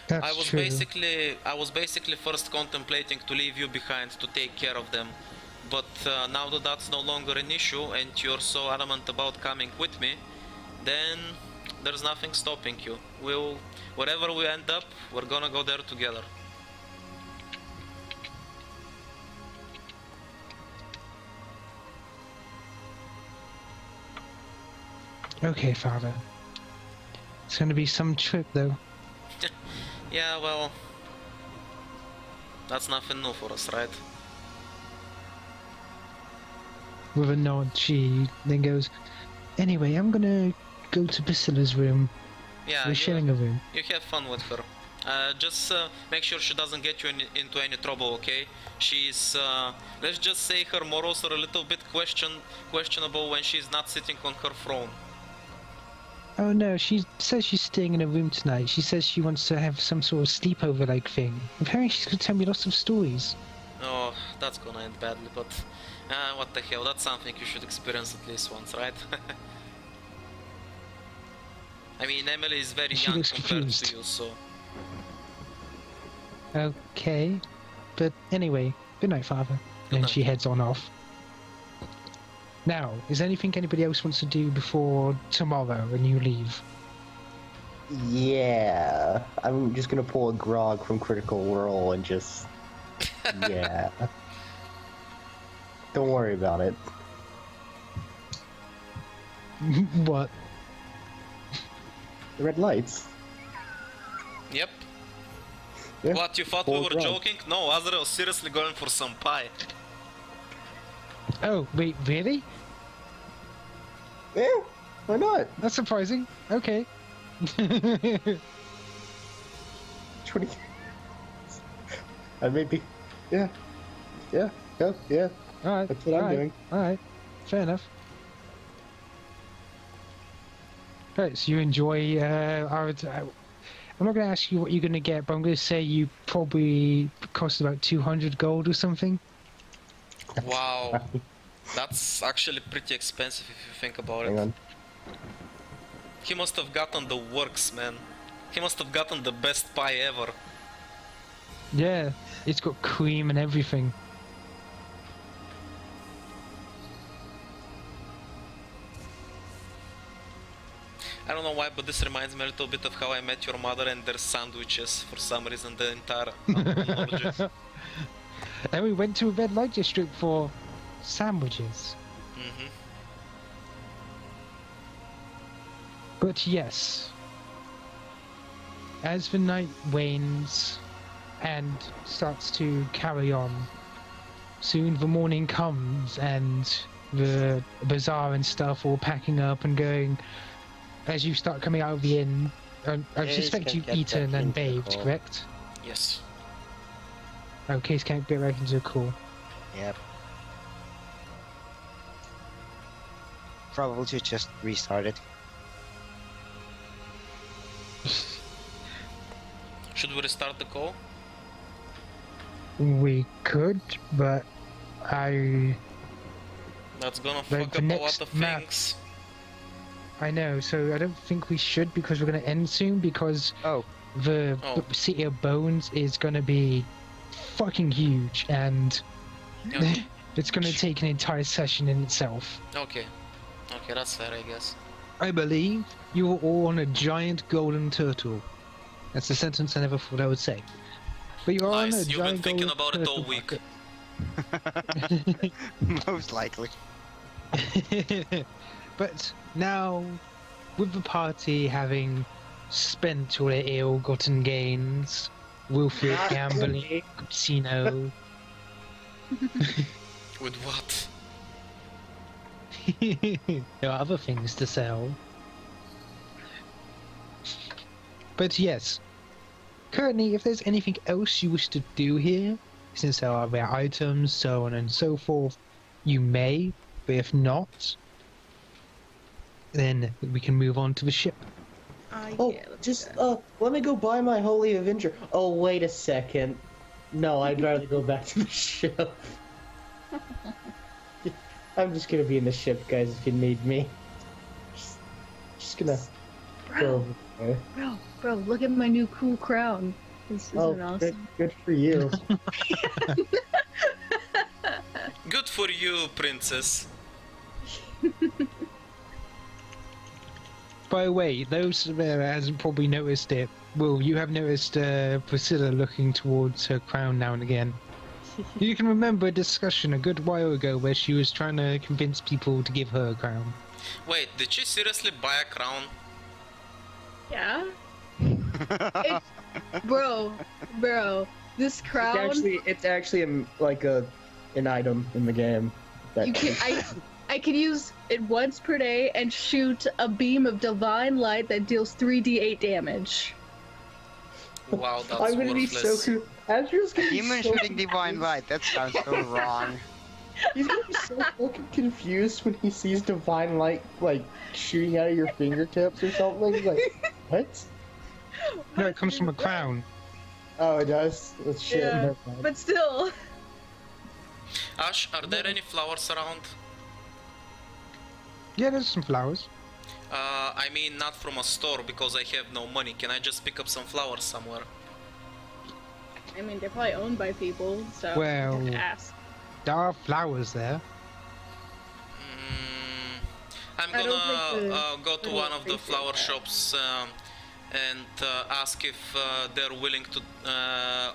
Speaker 2: That's
Speaker 3: I was
Speaker 2: true.
Speaker 3: basically first contemplating to leave you behind to take care of them, but now that that's no longer an issue and you're so adamant about coming with me, then there's nothing stopping you. Wherever we end up, we're gonna go there together.
Speaker 2: Okay, Father. It's gonna be some trip, though.
Speaker 3: Yeah, well, that's nothing new for us, right?
Speaker 2: With a nod, she then goes, anyway, I'm gonna go to Priscilla's room.
Speaker 3: Yeah,
Speaker 2: We're sharing a room.
Speaker 3: you have fun with her. Just make sure she doesn't get you into any trouble, okay? She's, let's just say her morals are a little bit questionable when she's not sitting on her throne.
Speaker 2: Oh no, she says she's staying in a room tonight. She says she wants to have some sort of sleepover-like thing. Apparently she's gonna tell me lots of stories.
Speaker 3: Oh, that's gonna end badly, but what the hell, that's something you should experience at least once, right? I mean, Emily is very
Speaker 2: She
Speaker 3: young
Speaker 2: looks
Speaker 3: compared
Speaker 2: confused.
Speaker 3: to you, so...
Speaker 2: Okay. But anyway, good night, Father.
Speaker 3: Good
Speaker 2: And
Speaker 3: night.
Speaker 2: she heads on off. Now, is there anything anybody else wants to do before tomorrow when you leave?
Speaker 5: Yeah, I'm just gonna pull a grog from Critical Role and just... yeah. Don't worry about it.
Speaker 2: What?
Speaker 5: The red lights.
Speaker 3: Yep.
Speaker 5: Yeah.
Speaker 3: What, you thought we
Speaker 5: Full
Speaker 3: were
Speaker 5: grog.
Speaker 3: joking? No, Azrael's seriously going for some pie.
Speaker 2: Oh, wait, really?
Speaker 5: Yeah, why not?
Speaker 2: That's surprising. Okay.
Speaker 5: 20... I may be... Yeah. Yeah, yeah.
Speaker 2: Alright.
Speaker 5: That's what I'm doing.
Speaker 2: Alright. Fair enough. Right, so you enjoy, I'm not going to ask you what you're going to get, but I'm going to say you probably cost about 200 gold or something.
Speaker 3: Wow. That's actually pretty expensive if you think about
Speaker 5: Hang
Speaker 3: it.
Speaker 5: on.
Speaker 3: He must have gotten the works, man. He must have gotten the best pie ever.
Speaker 2: Yeah, it's got cream and everything.
Speaker 3: I don't know why, but this reminds me a little bit of How I Met Your Mother and their sandwiches for some reason, the entire analogy.
Speaker 2: And we went to a red light district for sandwiches.
Speaker 3: Mhm.
Speaker 2: But yes, as the night wanes and starts to carry on, soon the morning comes and the bazaar and stuff all packing up and going. As you start coming out of the inn, I
Speaker 1: Yes,
Speaker 2: suspect
Speaker 1: can
Speaker 2: you've
Speaker 1: get
Speaker 2: eaten
Speaker 1: back
Speaker 2: and
Speaker 1: into the
Speaker 2: bathed,
Speaker 1: call.
Speaker 2: correct?
Speaker 3: Yes.
Speaker 2: Okay, so can't get back into the call.
Speaker 1: Yep. Probably just restart it.
Speaker 3: Should we restart the call?
Speaker 2: We could, but
Speaker 3: That's gonna
Speaker 2: Like
Speaker 3: fuck
Speaker 2: the
Speaker 3: up a lot
Speaker 2: next
Speaker 3: of
Speaker 2: map.
Speaker 3: things.
Speaker 2: I know, so I don't think we should because we're going to end soon because
Speaker 1: Oh,
Speaker 2: the
Speaker 3: Oh.
Speaker 2: City of Bones is going to be fucking huge and
Speaker 3: Okay.
Speaker 2: it's going to take an entire session in itself.
Speaker 3: Okay. Okay, that's fair, I guess.
Speaker 2: I believe you were all on a giant golden turtle. That's a sentence I never thought I would say. But you're on a
Speaker 3: Nice, you've been
Speaker 2: giant
Speaker 3: thinking
Speaker 2: golden
Speaker 3: about it all
Speaker 2: turtle.
Speaker 3: week.
Speaker 1: most likely.
Speaker 2: But now, with the party having spent all their ill-gotten gains, willful gambling, casino,
Speaker 3: With what?
Speaker 2: there are other things to sell. But yes, currently, if there's anything else you wish to do here, since there are rare items, so on and so forth, you may, but if not, then we can move on to the ship.
Speaker 5: Oh,
Speaker 6: Yeah, let's
Speaker 5: just,
Speaker 6: do that.
Speaker 5: let me go buy my Holy Avenger. Oh, wait a second. No, I'd rather go back to the ship. I'm just gonna be in the ship, guys, if you need me. Just gonna go over there.
Speaker 6: Bro, look at my new cool crown. This is awesome.
Speaker 5: Good for you.
Speaker 3: Good for you, princess.
Speaker 2: By the way, those that hasn't probably noticed it, Will, you have noticed Priscilla looking towards her crown now and again. You can remember a discussion a good while ago where she was trying to convince people to give her a crown.
Speaker 3: Wait, did she seriously buy a crown?
Speaker 6: Yeah? Bro, this crown...
Speaker 5: It's actually an item in the game. That
Speaker 6: You can, I can use it once per day and shoot a beam of divine light that deals 3d8 damage.
Speaker 3: Wow, that's
Speaker 5: I'm gonna
Speaker 3: worthless.
Speaker 5: be so cool. Andrew's gonna be
Speaker 1: Demon
Speaker 5: so
Speaker 1: shooting divine light. That sounds so wrong.
Speaker 5: He's gonna be so fucking confused when he sees divine light like shooting out of your fingertips or something. He's like, what?
Speaker 2: No, it comes from a crown.
Speaker 5: Oh, it does. That's shit.
Speaker 6: Yeah,
Speaker 5: Never mind.
Speaker 6: but still.
Speaker 3: Ash, are there any flowers around?
Speaker 2: Yeah, there's some flowers.
Speaker 3: I mean, not from a store because I have no money. Can I just pick up some flowers somewhere?
Speaker 6: I mean, they're probably owned by people, so
Speaker 2: Well-
Speaker 6: you have to ask.
Speaker 2: There are flowers there.
Speaker 3: I'm
Speaker 6: I don't
Speaker 3: gonna
Speaker 6: think
Speaker 3: go to
Speaker 6: I
Speaker 3: one
Speaker 6: don't
Speaker 3: of the
Speaker 6: appreciate
Speaker 3: flower
Speaker 6: that.
Speaker 3: shops and ask if they're willing to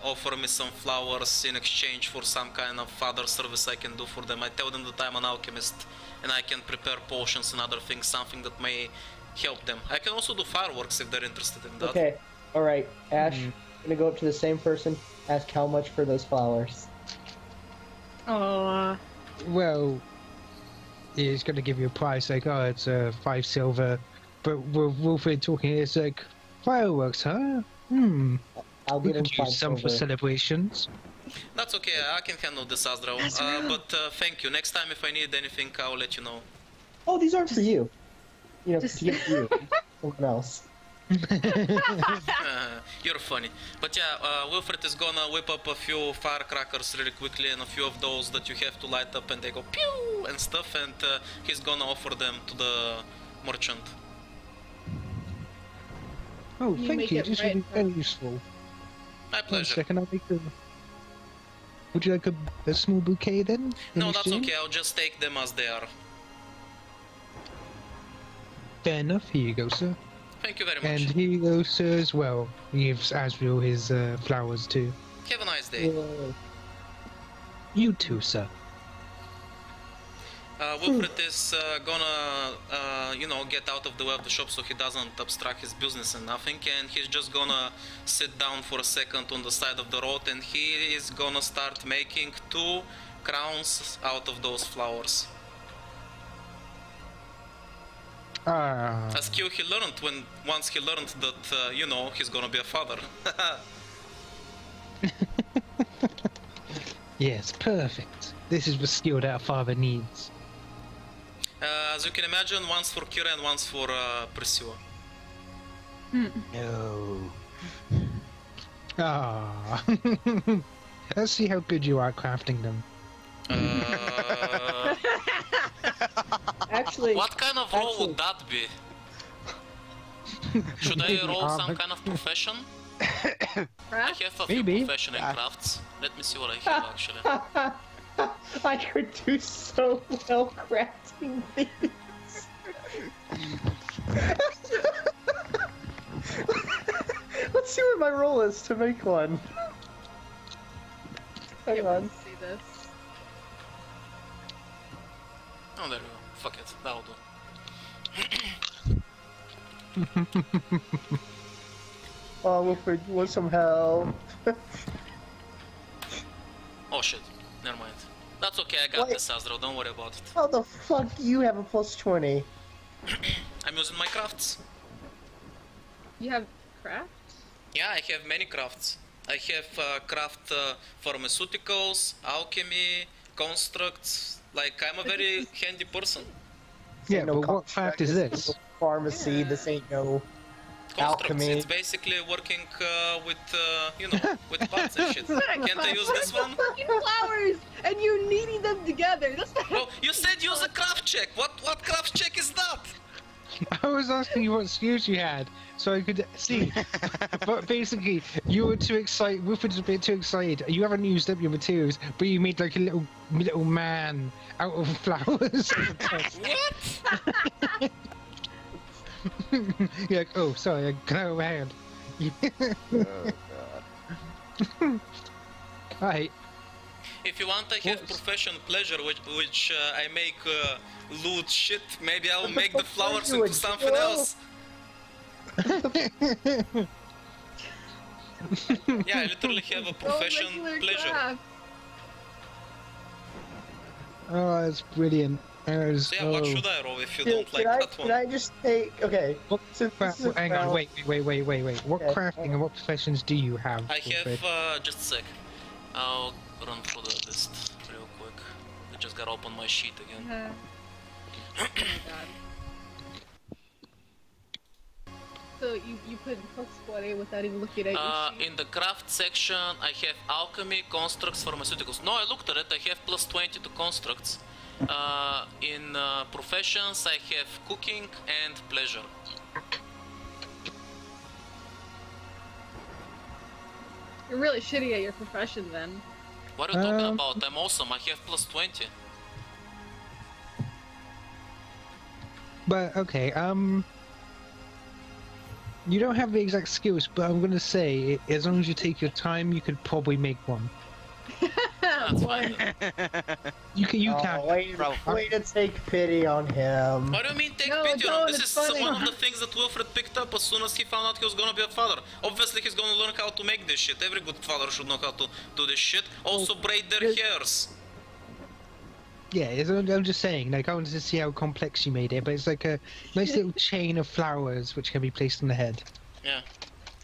Speaker 3: offer me some flowers in exchange for some kind of other service I can do for them. I tell them that I'm an alchemist and I can prepare potions and other things, something that may help them. I can also do fireworks if they're interested in that.
Speaker 5: Okay, alright, Ash, I'm gonna go up to the same person, ask how much for those flowers.
Speaker 6: Aww.
Speaker 2: Well, he's going to give you a price like, oh, it's 5 silver. But we're Wilfred talking, it's like, fireworks, huh?
Speaker 5: I'll
Speaker 2: We
Speaker 5: get him
Speaker 2: could
Speaker 5: 5
Speaker 2: use some for
Speaker 5: silver.
Speaker 2: celebrations.
Speaker 3: That's okay, I can handle this, Azdro. But thank you. Next time if I need anything, I'll let you know.
Speaker 5: Oh, these aren't for you. You know,
Speaker 6: Just-
Speaker 5: to give to you. Someone else.
Speaker 3: You're funny. But yeah, Wilfred is gonna whip up a few firecrackers really quickly and a few of those that you have to light up and they go pew and stuff, and he's gonna offer them to the merchant.
Speaker 2: Oh,
Speaker 6: You
Speaker 2: thank
Speaker 6: make
Speaker 2: you.
Speaker 6: it
Speaker 2: This
Speaker 6: right
Speaker 2: will be very useful.
Speaker 3: My
Speaker 2: 1
Speaker 3: pleasure.
Speaker 2: second, I'll make a... Would you like a small bouquet then? in
Speaker 3: No, that's
Speaker 2: exchange?
Speaker 3: okay. I'll just take them as they are.
Speaker 2: Fair enough. Here you go, sir.
Speaker 3: Thank you very
Speaker 2: And
Speaker 3: much.
Speaker 2: here you go, sir, as well. He gives Asriel his flowers too.
Speaker 3: Have a nice day.
Speaker 2: You too, sir.
Speaker 3: Wilfred is gonna, you know, get out of the way of the shop so he doesn't obstruct his business and nothing, and he's just gonna sit down for a second on the side of the road, and he is gonna start making 2 crowns out of those flowers.
Speaker 2: Ah,
Speaker 3: A skill he learned once he learned that, you know, he's gonna be a father.
Speaker 2: yes, perfect. This is the skill that a father needs.
Speaker 3: As you can imagine, one's for Kira and one's for Priscilla.
Speaker 2: No. Ah. Let's see how good you are at crafting them.
Speaker 5: Actually,
Speaker 3: What kind of role would that be? Should I
Speaker 2: Maybe
Speaker 3: roll some
Speaker 2: armor.
Speaker 3: kind of profession? I
Speaker 6: Craft?
Speaker 3: have a few
Speaker 2: Maybe.
Speaker 3: profession in crafts. Let me see what I have actually.
Speaker 5: I could do so well crafting these. Let's see what my role is to make one. Hang
Speaker 6: Can't
Speaker 5: on.
Speaker 6: wait to see this.
Speaker 3: Oh, there we go. Fuck it, that'll do.
Speaker 5: Oh, Wilfred, you want some help?
Speaker 3: Oh shit, never mind. That's okay, I got
Speaker 5: Wait.
Speaker 3: this, Azdro, don't worry about it.
Speaker 5: How the fuck you have a plus 20?
Speaker 3: I'm using my crafts.
Speaker 6: You have craft?
Speaker 3: Yeah, I have many crafts. I have craft pharmaceuticals, alchemy, constructs. Like, I'm a very handy person.
Speaker 2: Yeah,
Speaker 5: No
Speaker 2: but what craft is this?
Speaker 5: Pharmacy, this ain't no...
Speaker 3: Constructs.
Speaker 5: Alchemy.
Speaker 3: It's basically working with, you know, with parts and shit. Can't I use this one?
Speaker 6: Fucking flowers, and you're kneading them together. That's not.
Speaker 3: Oh, you said use a craft check. What craft check is that?
Speaker 2: I was asking you what skills you had, so I could see. But basically, you were too excited. Wilfred's a bit too excited. You haven't used up your materials, but you made like a little man out of flowers.
Speaker 3: What?
Speaker 2: You're like, oh, sorry, I got out of my hand.
Speaker 4: Oh god.
Speaker 2: Right.
Speaker 3: If you want, I have profession pleasure, which I make loot shit. Maybe I'll make the flowers into something else. Yeah, I literally have a profession pleasure.
Speaker 2: Oh, that's brilliant.
Speaker 3: So yeah, what should I roll if you don't like that one?
Speaker 5: Can I just take... Okay. Since this is
Speaker 2: Hang on, wait. What
Speaker 5: Okay.
Speaker 2: crafting and what professions do you have?
Speaker 3: I
Speaker 2: Wilfred?
Speaker 3: have, just a sec. I'll run through the list real quick. I just gotta open my sheet again.
Speaker 6: Oh my god. So you put plus 20 without even looking at your sheet?
Speaker 3: In the craft section, I have alchemy, constructs, pharmaceuticals. No, I looked at it. I have plus 20 to constructs. In professions, I have cooking and pleasure.
Speaker 6: You're really shitty at your profession then.
Speaker 3: What are you talking about? I'm awesome. I have plus 20.
Speaker 2: But okay, you don't have the exact skills, but I'm gonna say, as long as you take your time, you could probably make one.
Speaker 3: That's fine.
Speaker 2: You can.
Speaker 5: Way to take pity on him.
Speaker 3: What do you mean take
Speaker 6: No,
Speaker 3: pity on
Speaker 6: don't,
Speaker 3: him? This
Speaker 6: it's
Speaker 3: is
Speaker 6: funny.
Speaker 3: one of the things that Wilfred picked up as soon as he found out he was gonna be a father. Obviously he's gonna learn how to make this shit. Every good father should know how to do this shit. Also braid their hairs.
Speaker 2: Yeah, I'm just saying, like, I wanted to see how complex you made it, but it's like a nice little chain of flowers which can be placed on the head.
Speaker 3: Yeah.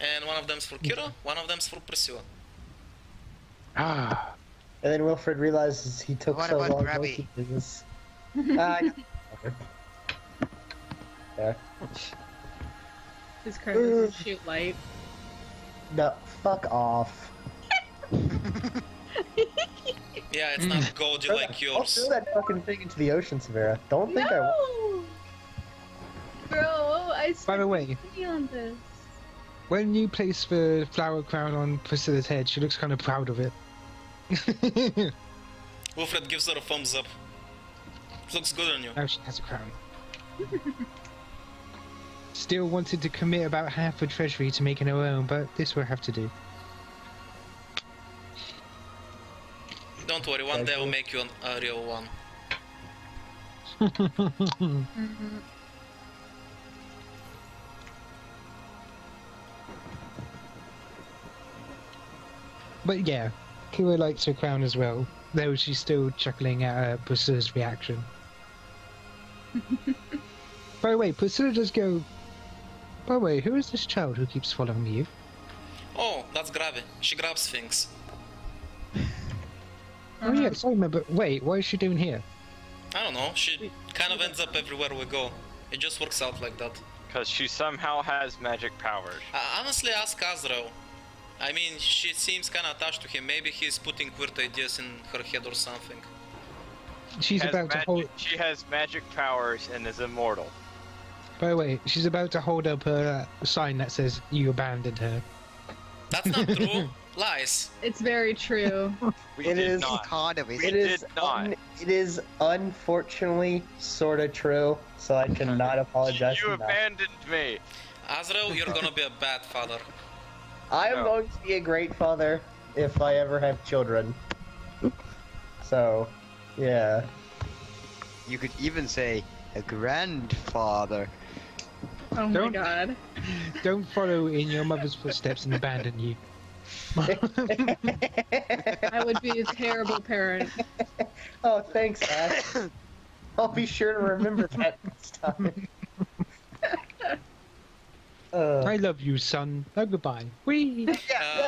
Speaker 3: And one of them's for Kira, one of them's for Priscilla.
Speaker 2: Ah.
Speaker 5: And then Wilfred realizes he took
Speaker 1: What
Speaker 5: so
Speaker 1: about
Speaker 5: long
Speaker 1: Grabby?
Speaker 5: to do this. Yeah.
Speaker 6: His credit is a shoot light.
Speaker 5: No, fuck off.
Speaker 3: Yeah, it's not goldy like
Speaker 5: I'll
Speaker 3: yours.
Speaker 5: throw that fucking thing into the ocean, Severa. Don't think I will.
Speaker 6: No! Bro, I
Speaker 2: By the way,
Speaker 6: spent money on this.
Speaker 2: when you place the flower crown on Priscilla's head, she looks kind of proud of it.
Speaker 3: Wilfred gives her a thumbs up. Looks good on you.
Speaker 2: Now she has a crown. Still wanted to commit about half the treasury to making her own, but this will have to do.
Speaker 3: Don't worry, one day I'll make you a real one.
Speaker 2: But yeah, Kira likes her crown as well, though she's still chuckling at Priscilla's reaction. By the way, Priscilla does go... By the way, who is this child who keeps following you?
Speaker 3: Oh, that's Gravi. She grabs things.
Speaker 2: Oh yes, I remember. Wait, what is she doing here?
Speaker 3: I don't know, she kind of ends up everywhere we go. It just works out like that.
Speaker 4: Because she somehow has magic powers.
Speaker 3: Honestly, ask Azrael. I mean, she seems kind of attached to him. Maybe he's putting weird ideas in her head or something.
Speaker 2: She's about to hold...
Speaker 4: She has magic powers and is immortal.
Speaker 2: By the way, she's about to hold up a sign that says, "You abandoned her."
Speaker 3: That's not true. Lies.
Speaker 6: It's very true.
Speaker 4: We
Speaker 5: It
Speaker 4: did
Speaker 5: is
Speaker 4: not.
Speaker 1: Kind of
Speaker 5: It
Speaker 1: it.
Speaker 5: is
Speaker 4: did not.
Speaker 5: it is unfortunately sort of true, so I cannot apologize
Speaker 4: You
Speaker 5: for that.
Speaker 4: abandoned me.
Speaker 3: Azrael, you're gonna be a bad father.
Speaker 5: I am
Speaker 4: No.
Speaker 5: going to be a great father if I ever have children. So, yeah.
Speaker 1: You could even say a grandfather.
Speaker 6: Oh my
Speaker 2: Don't-
Speaker 6: god.
Speaker 2: Don't follow in your mother's footsteps and abandon you.
Speaker 6: I would be a terrible parent.
Speaker 5: Oh, thanks, Ash. I'll be sure to remember that next time.
Speaker 2: I love you, son. Now goodbye. Whee!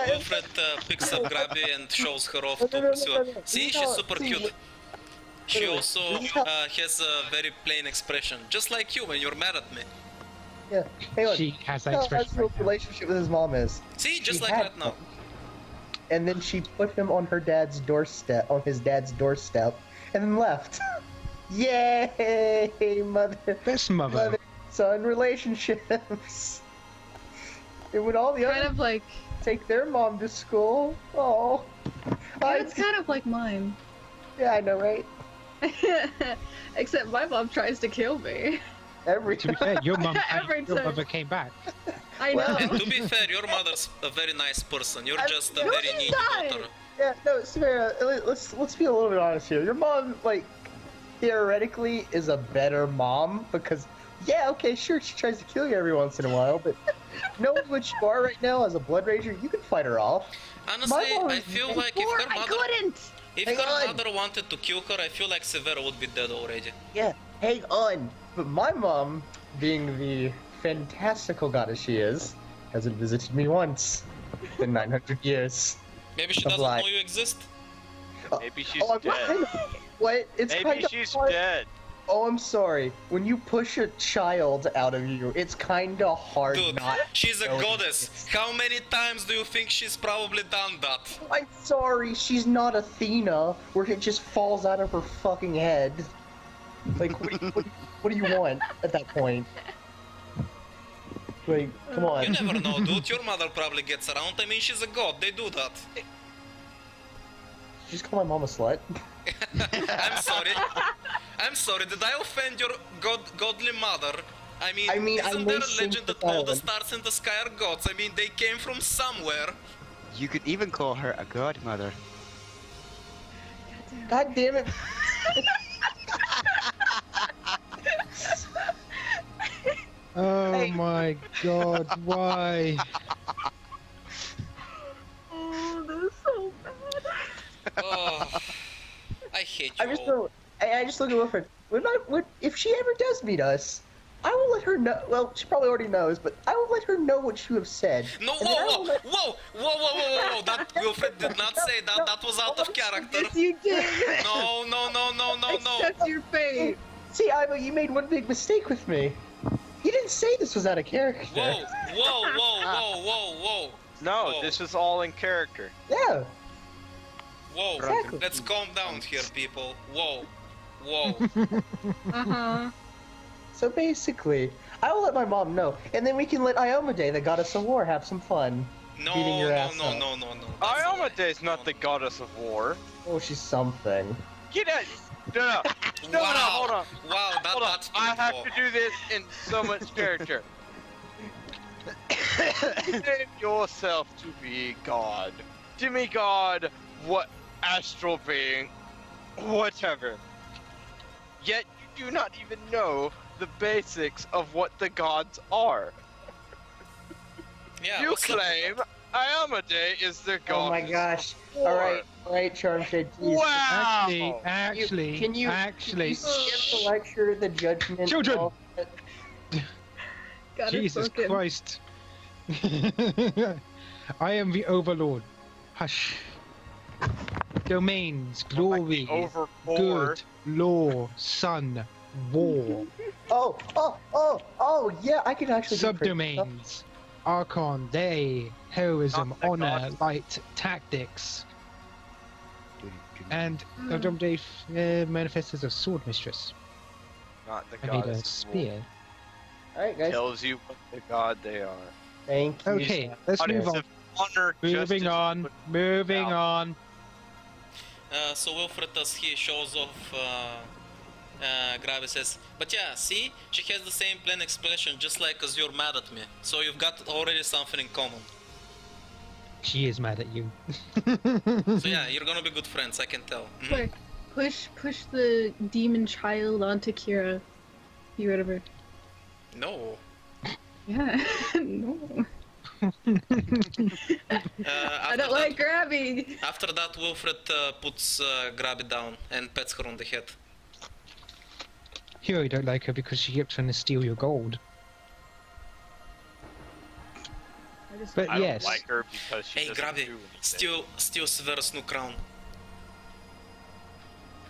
Speaker 3: Wilfred picks up Grabby and shows her off to Priscilla. See, she's super cute. She also has a very plain expression, just like you when you're mad at me.
Speaker 5: Yeah. Hey, look.
Speaker 2: She has that
Speaker 5: How
Speaker 2: expression
Speaker 5: Ezreal's
Speaker 2: right now.
Speaker 5: relationship with his mom is.
Speaker 3: See, just
Speaker 5: She
Speaker 3: like
Speaker 5: had
Speaker 3: right now.
Speaker 5: him, and then she put him on her dad's doorstep, on his dad's doorstep, and then left. Yay,
Speaker 2: Best mother.
Speaker 5: son relationships. And when all the
Speaker 6: Kind
Speaker 5: others
Speaker 6: of like.
Speaker 5: take their mom to school, oh,
Speaker 6: Yeah, it's kind of like mine.
Speaker 5: yeah, I know, right?
Speaker 6: Except my mom tries to kill me.
Speaker 5: Every
Speaker 2: To be fair, your mum,
Speaker 6: Every
Speaker 2: your
Speaker 6: time.
Speaker 2: mother came back.
Speaker 6: I know.
Speaker 5: Well,
Speaker 3: And to be fair, your mother's a very nice person. You're just a
Speaker 6: No,
Speaker 3: very
Speaker 6: she's
Speaker 3: needy
Speaker 6: not.
Speaker 3: daughter.
Speaker 5: Yeah, no, Samara, let's be a little bit honest here. Your mom, like, theoretically is a better mom because, yeah, okay, sure, she tries to kill you every once in a while, but knowing what you are right now as a Blood Ranger, you can fight her off.
Speaker 3: Honestly,
Speaker 5: mom-
Speaker 3: I feel like
Speaker 6: Before,
Speaker 3: if her
Speaker 6: I
Speaker 3: mother,
Speaker 6: couldn't!
Speaker 3: if
Speaker 5: Hang
Speaker 3: her
Speaker 5: on.
Speaker 3: mother wanted to kill her, I feel like Severa would be dead already.
Speaker 5: Yeah, hang on. But my mom, being the fantastical goddess she is, hasn't visited me once in 900 years.
Speaker 3: Maybe she
Speaker 5: Of
Speaker 3: doesn't
Speaker 5: life.
Speaker 3: know you exist.
Speaker 4: Maybe she's
Speaker 5: I'm
Speaker 4: dead.
Speaker 5: kind of- what? It's
Speaker 4: Maybe
Speaker 5: kind of
Speaker 4: she's
Speaker 5: hard.
Speaker 4: dead.
Speaker 5: Oh, I'm sorry. When you push a child out of you, it's kind of hard
Speaker 3: Dude,
Speaker 5: not.
Speaker 3: she's a
Speaker 5: know
Speaker 3: goddess.
Speaker 5: this.
Speaker 3: How many times do you think she's probably done that?
Speaker 5: I'm sorry, she's not Athena, where it just falls out of her fucking head. Like, what do you want at that point? Like, come on.
Speaker 3: You never know, dude. Your mother probably gets around. I mean, she's a god. They do that.
Speaker 5: Just call my mom a slut.
Speaker 3: I'm sorry. I'm sorry. Did I offend your godly mother? I mean,
Speaker 5: I may
Speaker 3: isn't there a
Speaker 5: sing
Speaker 3: legend
Speaker 5: the
Speaker 3: that all the
Speaker 5: silence.
Speaker 3: stars in the sky are gods? I mean, they came from somewhere.
Speaker 1: You could even call her a godmother.
Speaker 5: God damn it.
Speaker 2: Oh
Speaker 5: Hey.
Speaker 2: my god, why?
Speaker 6: Oh, that's so bad.
Speaker 3: Oh, I hate
Speaker 5: I
Speaker 3: you
Speaker 5: just
Speaker 3: all.
Speaker 5: don't. I just look at Wilfred. If she ever does meet us, I will let her know. Well, she probably already knows, but I will let her know what you have said.
Speaker 3: No,
Speaker 5: And then I
Speaker 3: whoa,
Speaker 5: will
Speaker 3: whoa,
Speaker 5: let-
Speaker 3: whoa, whoa, whoa, whoa, whoa, that Wilfred did not say that. That was out of character.
Speaker 6: Yes, you did.
Speaker 3: No, no, no, no, no, no.
Speaker 6: Accept your fate.
Speaker 5: See, Ivo, you made one big mistake with me. You didn't say this was out of character.
Speaker 3: Whoa, whoa, whoa, whoa, whoa, whoa.
Speaker 4: No,
Speaker 3: Whoa.
Speaker 4: this is all in character.
Speaker 5: Yeah.
Speaker 3: Whoa,
Speaker 5: Exactly.
Speaker 3: let's calm down here, people. Whoa, whoa.
Speaker 6: Uh-huh.
Speaker 5: So basically, I will let my mom know, and then we can let Iomade, the goddess of war, have some fun.
Speaker 3: No,
Speaker 5: Beating your
Speaker 3: no,
Speaker 5: ass
Speaker 3: no,
Speaker 5: up.
Speaker 3: no, no, no. That's a lie.
Speaker 4: Iomade is not the goddess of war.
Speaker 5: Oh, she's something.
Speaker 4: Get out! No, no,
Speaker 3: Wow.
Speaker 4: hold on.
Speaker 3: Wow,
Speaker 4: Hold on.
Speaker 3: that's
Speaker 4: I have
Speaker 3: beautiful.
Speaker 4: to do this in so much character. Name yourself to be God. Demigod, what astral being, whatever. Yet you do not even know the basics of what the gods are.
Speaker 3: Yeah,
Speaker 4: You
Speaker 3: what's up?
Speaker 4: claim Iomade is the god.
Speaker 5: Oh my gosh.
Speaker 4: War.
Speaker 5: Alright, Charmshade, please.
Speaker 4: Wow!
Speaker 2: Actually,
Speaker 5: Can you skip the lecture, the judgment?
Speaker 2: Children!
Speaker 5: all that?
Speaker 6: God,
Speaker 2: Jesus
Speaker 6: it's broken.
Speaker 2: Christ. I am the Overlord. Hush. Domains, glory,
Speaker 4: Over
Speaker 2: good, law, sun, war.
Speaker 5: Oh, yeah, I can actually do pretty stuff.
Speaker 2: Subdomains, Archon, Day, Heroism,
Speaker 4: Not the
Speaker 2: Honor,
Speaker 4: gods.
Speaker 2: Light, Tactics. And Subdomain manifests as a sword mistress.
Speaker 4: Not the
Speaker 2: I need a
Speaker 4: goddess of war.
Speaker 2: spear.
Speaker 5: Alright, guys.
Speaker 4: Tells you what the god they are.
Speaker 5: Thank you.
Speaker 2: Okay, let's move
Speaker 4: Goddess
Speaker 2: on.
Speaker 4: of honor,
Speaker 2: Moving
Speaker 4: justice,
Speaker 2: on, moving
Speaker 4: Wow.
Speaker 2: on.
Speaker 3: So Wilfred, as he shows off, Gravi says, but yeah, see, she has the same plain expression, just like as you're mad at me. So you've got already something in common.
Speaker 2: She is mad at you.
Speaker 3: So yeah, you're gonna be good friends, I can tell. Mhm.
Speaker 6: Quick, push the demon child onto Kira. Get rid of her.
Speaker 3: No.
Speaker 6: Yeah. No. I
Speaker 3: After
Speaker 6: don't like grabbing.
Speaker 3: After that, Wilfred puts Grabby down and pets her on the head.
Speaker 2: You don't like her because she kept trying to steal your gold. But
Speaker 4: I
Speaker 2: yes,
Speaker 4: don't like her because she
Speaker 3: Hey,
Speaker 4: doesn't
Speaker 3: Grabby,
Speaker 4: do anything.
Speaker 3: steal Severa's new crown.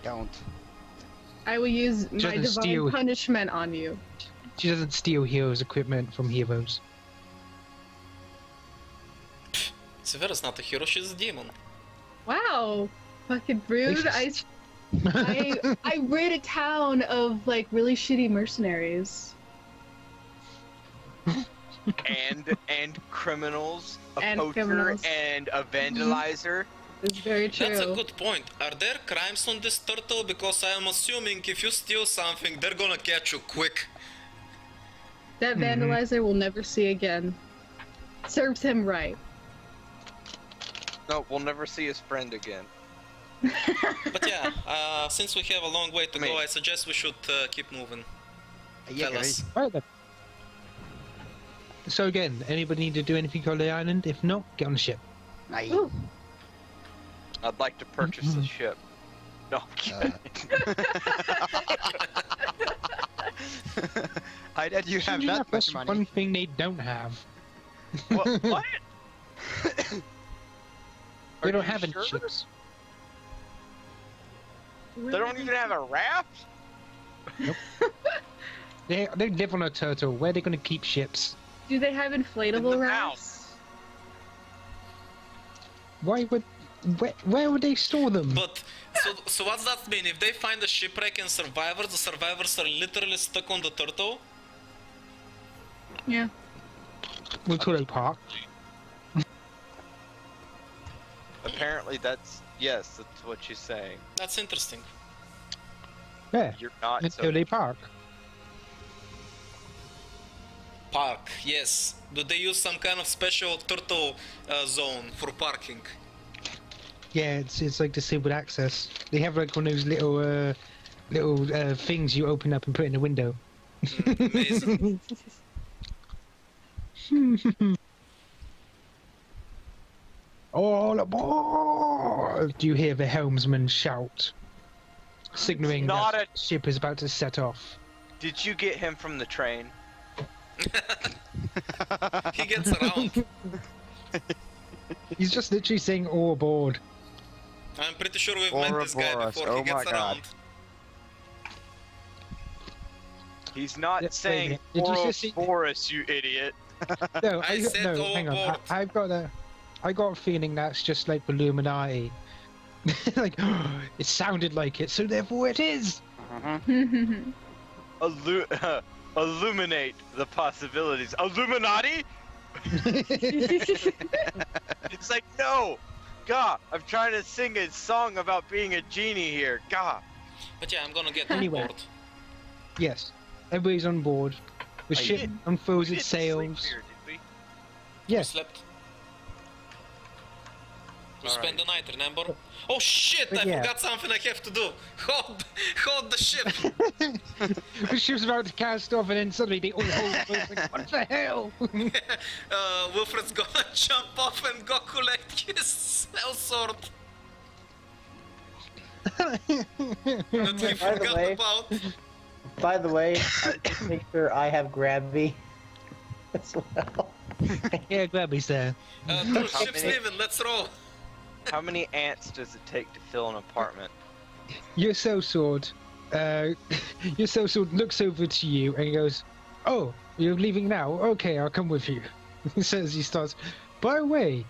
Speaker 1: Don't.
Speaker 6: I will use my
Speaker 2: Just
Speaker 6: divine
Speaker 2: steal.
Speaker 6: punishment on you.
Speaker 2: She doesn't steal heroes' equipment from heroes.
Speaker 3: Severa's not a hero, she's a demon.
Speaker 6: Wow, fucking rude. I rid a town of like really shitty mercenaries.
Speaker 4: and criminals, a
Speaker 6: And
Speaker 4: poacher,
Speaker 6: criminals.
Speaker 4: and a vandalizer.
Speaker 6: It's very true.
Speaker 3: That's a good point. Are there crimes on this turtle? Because I am assuming if you steal something, they're gonna catch you quick.
Speaker 6: That vandalizer will never see again. Serves him right.
Speaker 4: No, we'll never see his friend again.
Speaker 3: But yeah, since we have a long way to
Speaker 4: Me.
Speaker 3: go, I suggest we should keep moving.
Speaker 1: Yeah,
Speaker 3: Fellas.
Speaker 2: Right then. So again, anybody need to do anything on the island? If not, get on the ship.
Speaker 1: Aye.
Speaker 6: Ooh.
Speaker 4: I'd like to purchase the ship. No, I'm kidding.
Speaker 1: I bet you have that much
Speaker 2: That's
Speaker 1: money.
Speaker 2: one thing they don't have.
Speaker 4: What? What?
Speaker 2: They
Speaker 4: Are
Speaker 2: don't
Speaker 4: you
Speaker 2: have any
Speaker 4: sure?
Speaker 2: ships.
Speaker 4: They don't even have a raft?
Speaker 2: They live on a turtle. Where are they going to keep ships?
Speaker 6: Do they have
Speaker 4: In
Speaker 6: inflatable
Speaker 4: the
Speaker 6: rafts?
Speaker 2: Why would? Where would they store them?
Speaker 3: But so what's that mean? If they find a shipwreck and survivors, the survivors are literally stuck on the turtle?
Speaker 6: Yeah.
Speaker 2: We'll call it park.
Speaker 4: Apparently that's what she's saying.
Speaker 3: That's interesting.
Speaker 2: Yeah.
Speaker 4: You're not
Speaker 2: Until they park.
Speaker 3: Park, yes. Do they use some kind of special turtle zone for parking?
Speaker 2: Yeah, it's like disabled access. They have like one of those little things you open up and put in the window.
Speaker 3: Amazing.
Speaker 2: All aboard! Do you hear the helmsman shout, signaling
Speaker 4: Not
Speaker 2: that the ship is about to set off?
Speaker 4: Did you get him from the train?
Speaker 3: He gets around.
Speaker 2: He's just literally saying all aboard.
Speaker 3: I'm pretty sure we've met this guy
Speaker 1: Ouroboros,
Speaker 3: before
Speaker 1: oh
Speaker 3: he gets
Speaker 1: my God.
Speaker 3: around.
Speaker 4: He's not
Speaker 2: Yeah, wait a
Speaker 4: saying
Speaker 2: minute. Did you just see-
Speaker 4: Ouroboros, you idiot.
Speaker 2: No,
Speaker 3: I said
Speaker 2: no,
Speaker 3: all
Speaker 2: hang on.
Speaker 3: aboard.
Speaker 2: I got a feeling that's just like Illuminati. Like, it sounded like it, so therefore it is.
Speaker 4: Illuminate the possibilities. Illuminati? It's like, no! God, I'm trying to sing a song about being a genie here. God.
Speaker 3: But yeah, I'm gonna get
Speaker 2: Anyway.
Speaker 3: on board.
Speaker 2: Yes, everybody's on board. The
Speaker 4: Oh, you
Speaker 2: ship
Speaker 4: didn't-
Speaker 2: unfolds
Speaker 4: We
Speaker 2: its
Speaker 4: didn't sleep
Speaker 2: sails.
Speaker 4: here, did we?
Speaker 2: Yes.
Speaker 3: Slept. We
Speaker 4: Alright.
Speaker 3: spend the night, remember? Oh shit!
Speaker 2: But
Speaker 3: I
Speaker 2: yeah.
Speaker 3: forgot something I have to do. Hold the ship.
Speaker 2: The ship's about to cast off, and then suddenly they all hold. Like, what the hell?
Speaker 3: Wilfred's gonna jump off and go collect his spell sword that we
Speaker 5: By the
Speaker 3: forgot
Speaker 5: way-
Speaker 3: about.
Speaker 5: By the way, just make sure I have Gravity as well.
Speaker 2: Yeah, Grabby's there.
Speaker 3: Cool,
Speaker 4: How
Speaker 3: ship's
Speaker 4: many-
Speaker 3: leaving. Let's roll.
Speaker 4: How many ants does it take to fill an apartment?
Speaker 2: Your sellsword, your sellsword looks over to you and he goes, "Oh, you're leaving now? Okay, I'll come with you." He says he starts. By the way,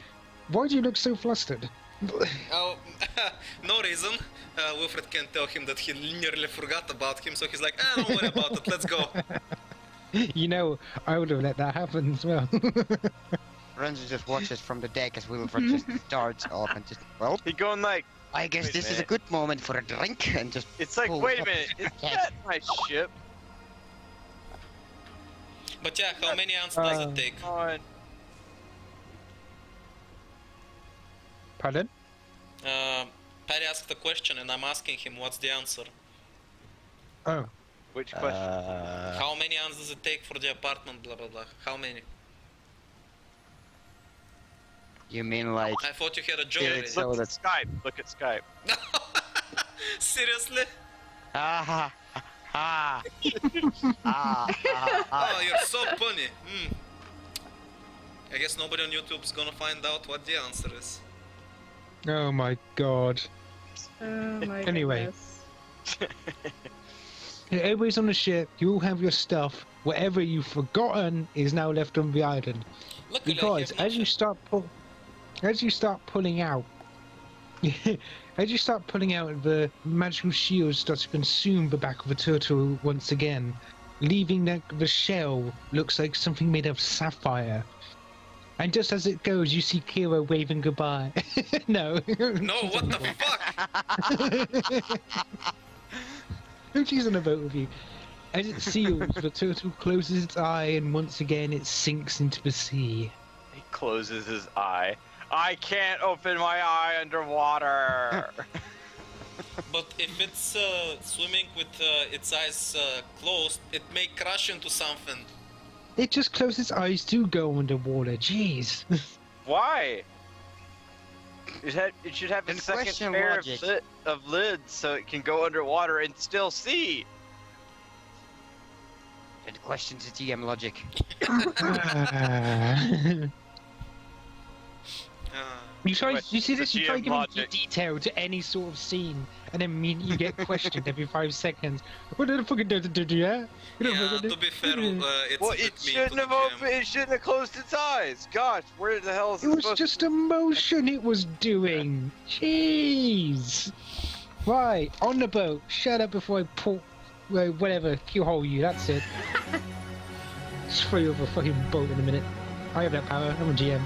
Speaker 2: why do you look so flustered?
Speaker 3: Oh, no reason. Wilfred can tell him that he nearly forgot about him, so he's like, don't worry about it, let's go.
Speaker 2: You know, I would have let that happen as well.
Speaker 1: Renzo just watches from the deck as Wilfred just starts off and just, well,
Speaker 4: He going like,
Speaker 1: I guess
Speaker 4: Wait a
Speaker 1: this is a
Speaker 4: minute.
Speaker 1: good moment for a drink, and just
Speaker 4: it's like,
Speaker 1: pulls
Speaker 4: wait a
Speaker 1: up
Speaker 4: minute,
Speaker 1: his
Speaker 4: is
Speaker 1: cash.
Speaker 4: that my ship?
Speaker 3: But yeah, how many ants does it take?
Speaker 4: On.
Speaker 2: Pardon?
Speaker 3: Perry asked the question and I'm asking him what's the answer.
Speaker 2: Oh,
Speaker 4: Which question?
Speaker 3: How many ants does it take for the apartment, blah blah blah. How many?
Speaker 1: You mean like,
Speaker 3: I thought you had a joke
Speaker 1: Yeah,
Speaker 3: already.
Speaker 1: it's so
Speaker 4: Look at
Speaker 1: that's-
Speaker 4: Skype. Look at Skype.
Speaker 3: Seriously?
Speaker 1: ah ha ha ah.
Speaker 3: Oh, you're so funny. I guess nobody on YouTube is gonna find out what the answer is.
Speaker 2: oh my God!
Speaker 6: Oh my
Speaker 2: Anyway.
Speaker 6: goodness.
Speaker 2: Yeah, everybody's on the ship. You all have your stuff. whatever you've forgotten is now left on the island.
Speaker 3: Luckily,
Speaker 2: Because as you start pulling out, as you start pulling out, the magical shield starts to consume the back of the turtle once again, leaving the shell looks like something made of sapphire. And just as it goes, you see Kira waving goodbye. No.
Speaker 3: No, what the fuck?
Speaker 2: She's on a boat with you. As it seals, the turtle closes its eye and once again it sinks into the sea.
Speaker 4: He closes his eye. I can't open my eye underwater.
Speaker 3: But if it's swimming with its eyes closed, it may crash into something.
Speaker 2: It just closes its eyes to go underwater. Jeez.
Speaker 4: Why? It should have a
Speaker 1: And
Speaker 4: second
Speaker 1: question
Speaker 4: pair
Speaker 1: logic.
Speaker 4: of lids so it can go underwater and still see.
Speaker 1: And questions the GM logic.
Speaker 2: You see
Speaker 4: The
Speaker 2: this? You try
Speaker 4: GM
Speaker 2: giving
Speaker 4: logic.
Speaker 2: detail to any sort of scene, and then you get questioned every 5 seconds. What the fuck did you do that?
Speaker 3: Yeah, to be fair, it's
Speaker 4: Well,
Speaker 3: a bit
Speaker 4: it
Speaker 3: mean
Speaker 4: shouldn't
Speaker 3: to the
Speaker 4: have
Speaker 3: GM.
Speaker 4: opened. It shouldn't have closed its eyes. Gosh, where the hell is
Speaker 2: It was just a motion it was doing. Jeez. Right, on the boat. Shut up before I pull, whatever, keyhole you. That's it. Just throw you over a fucking boat in a minute. I have that power. I'm a GM.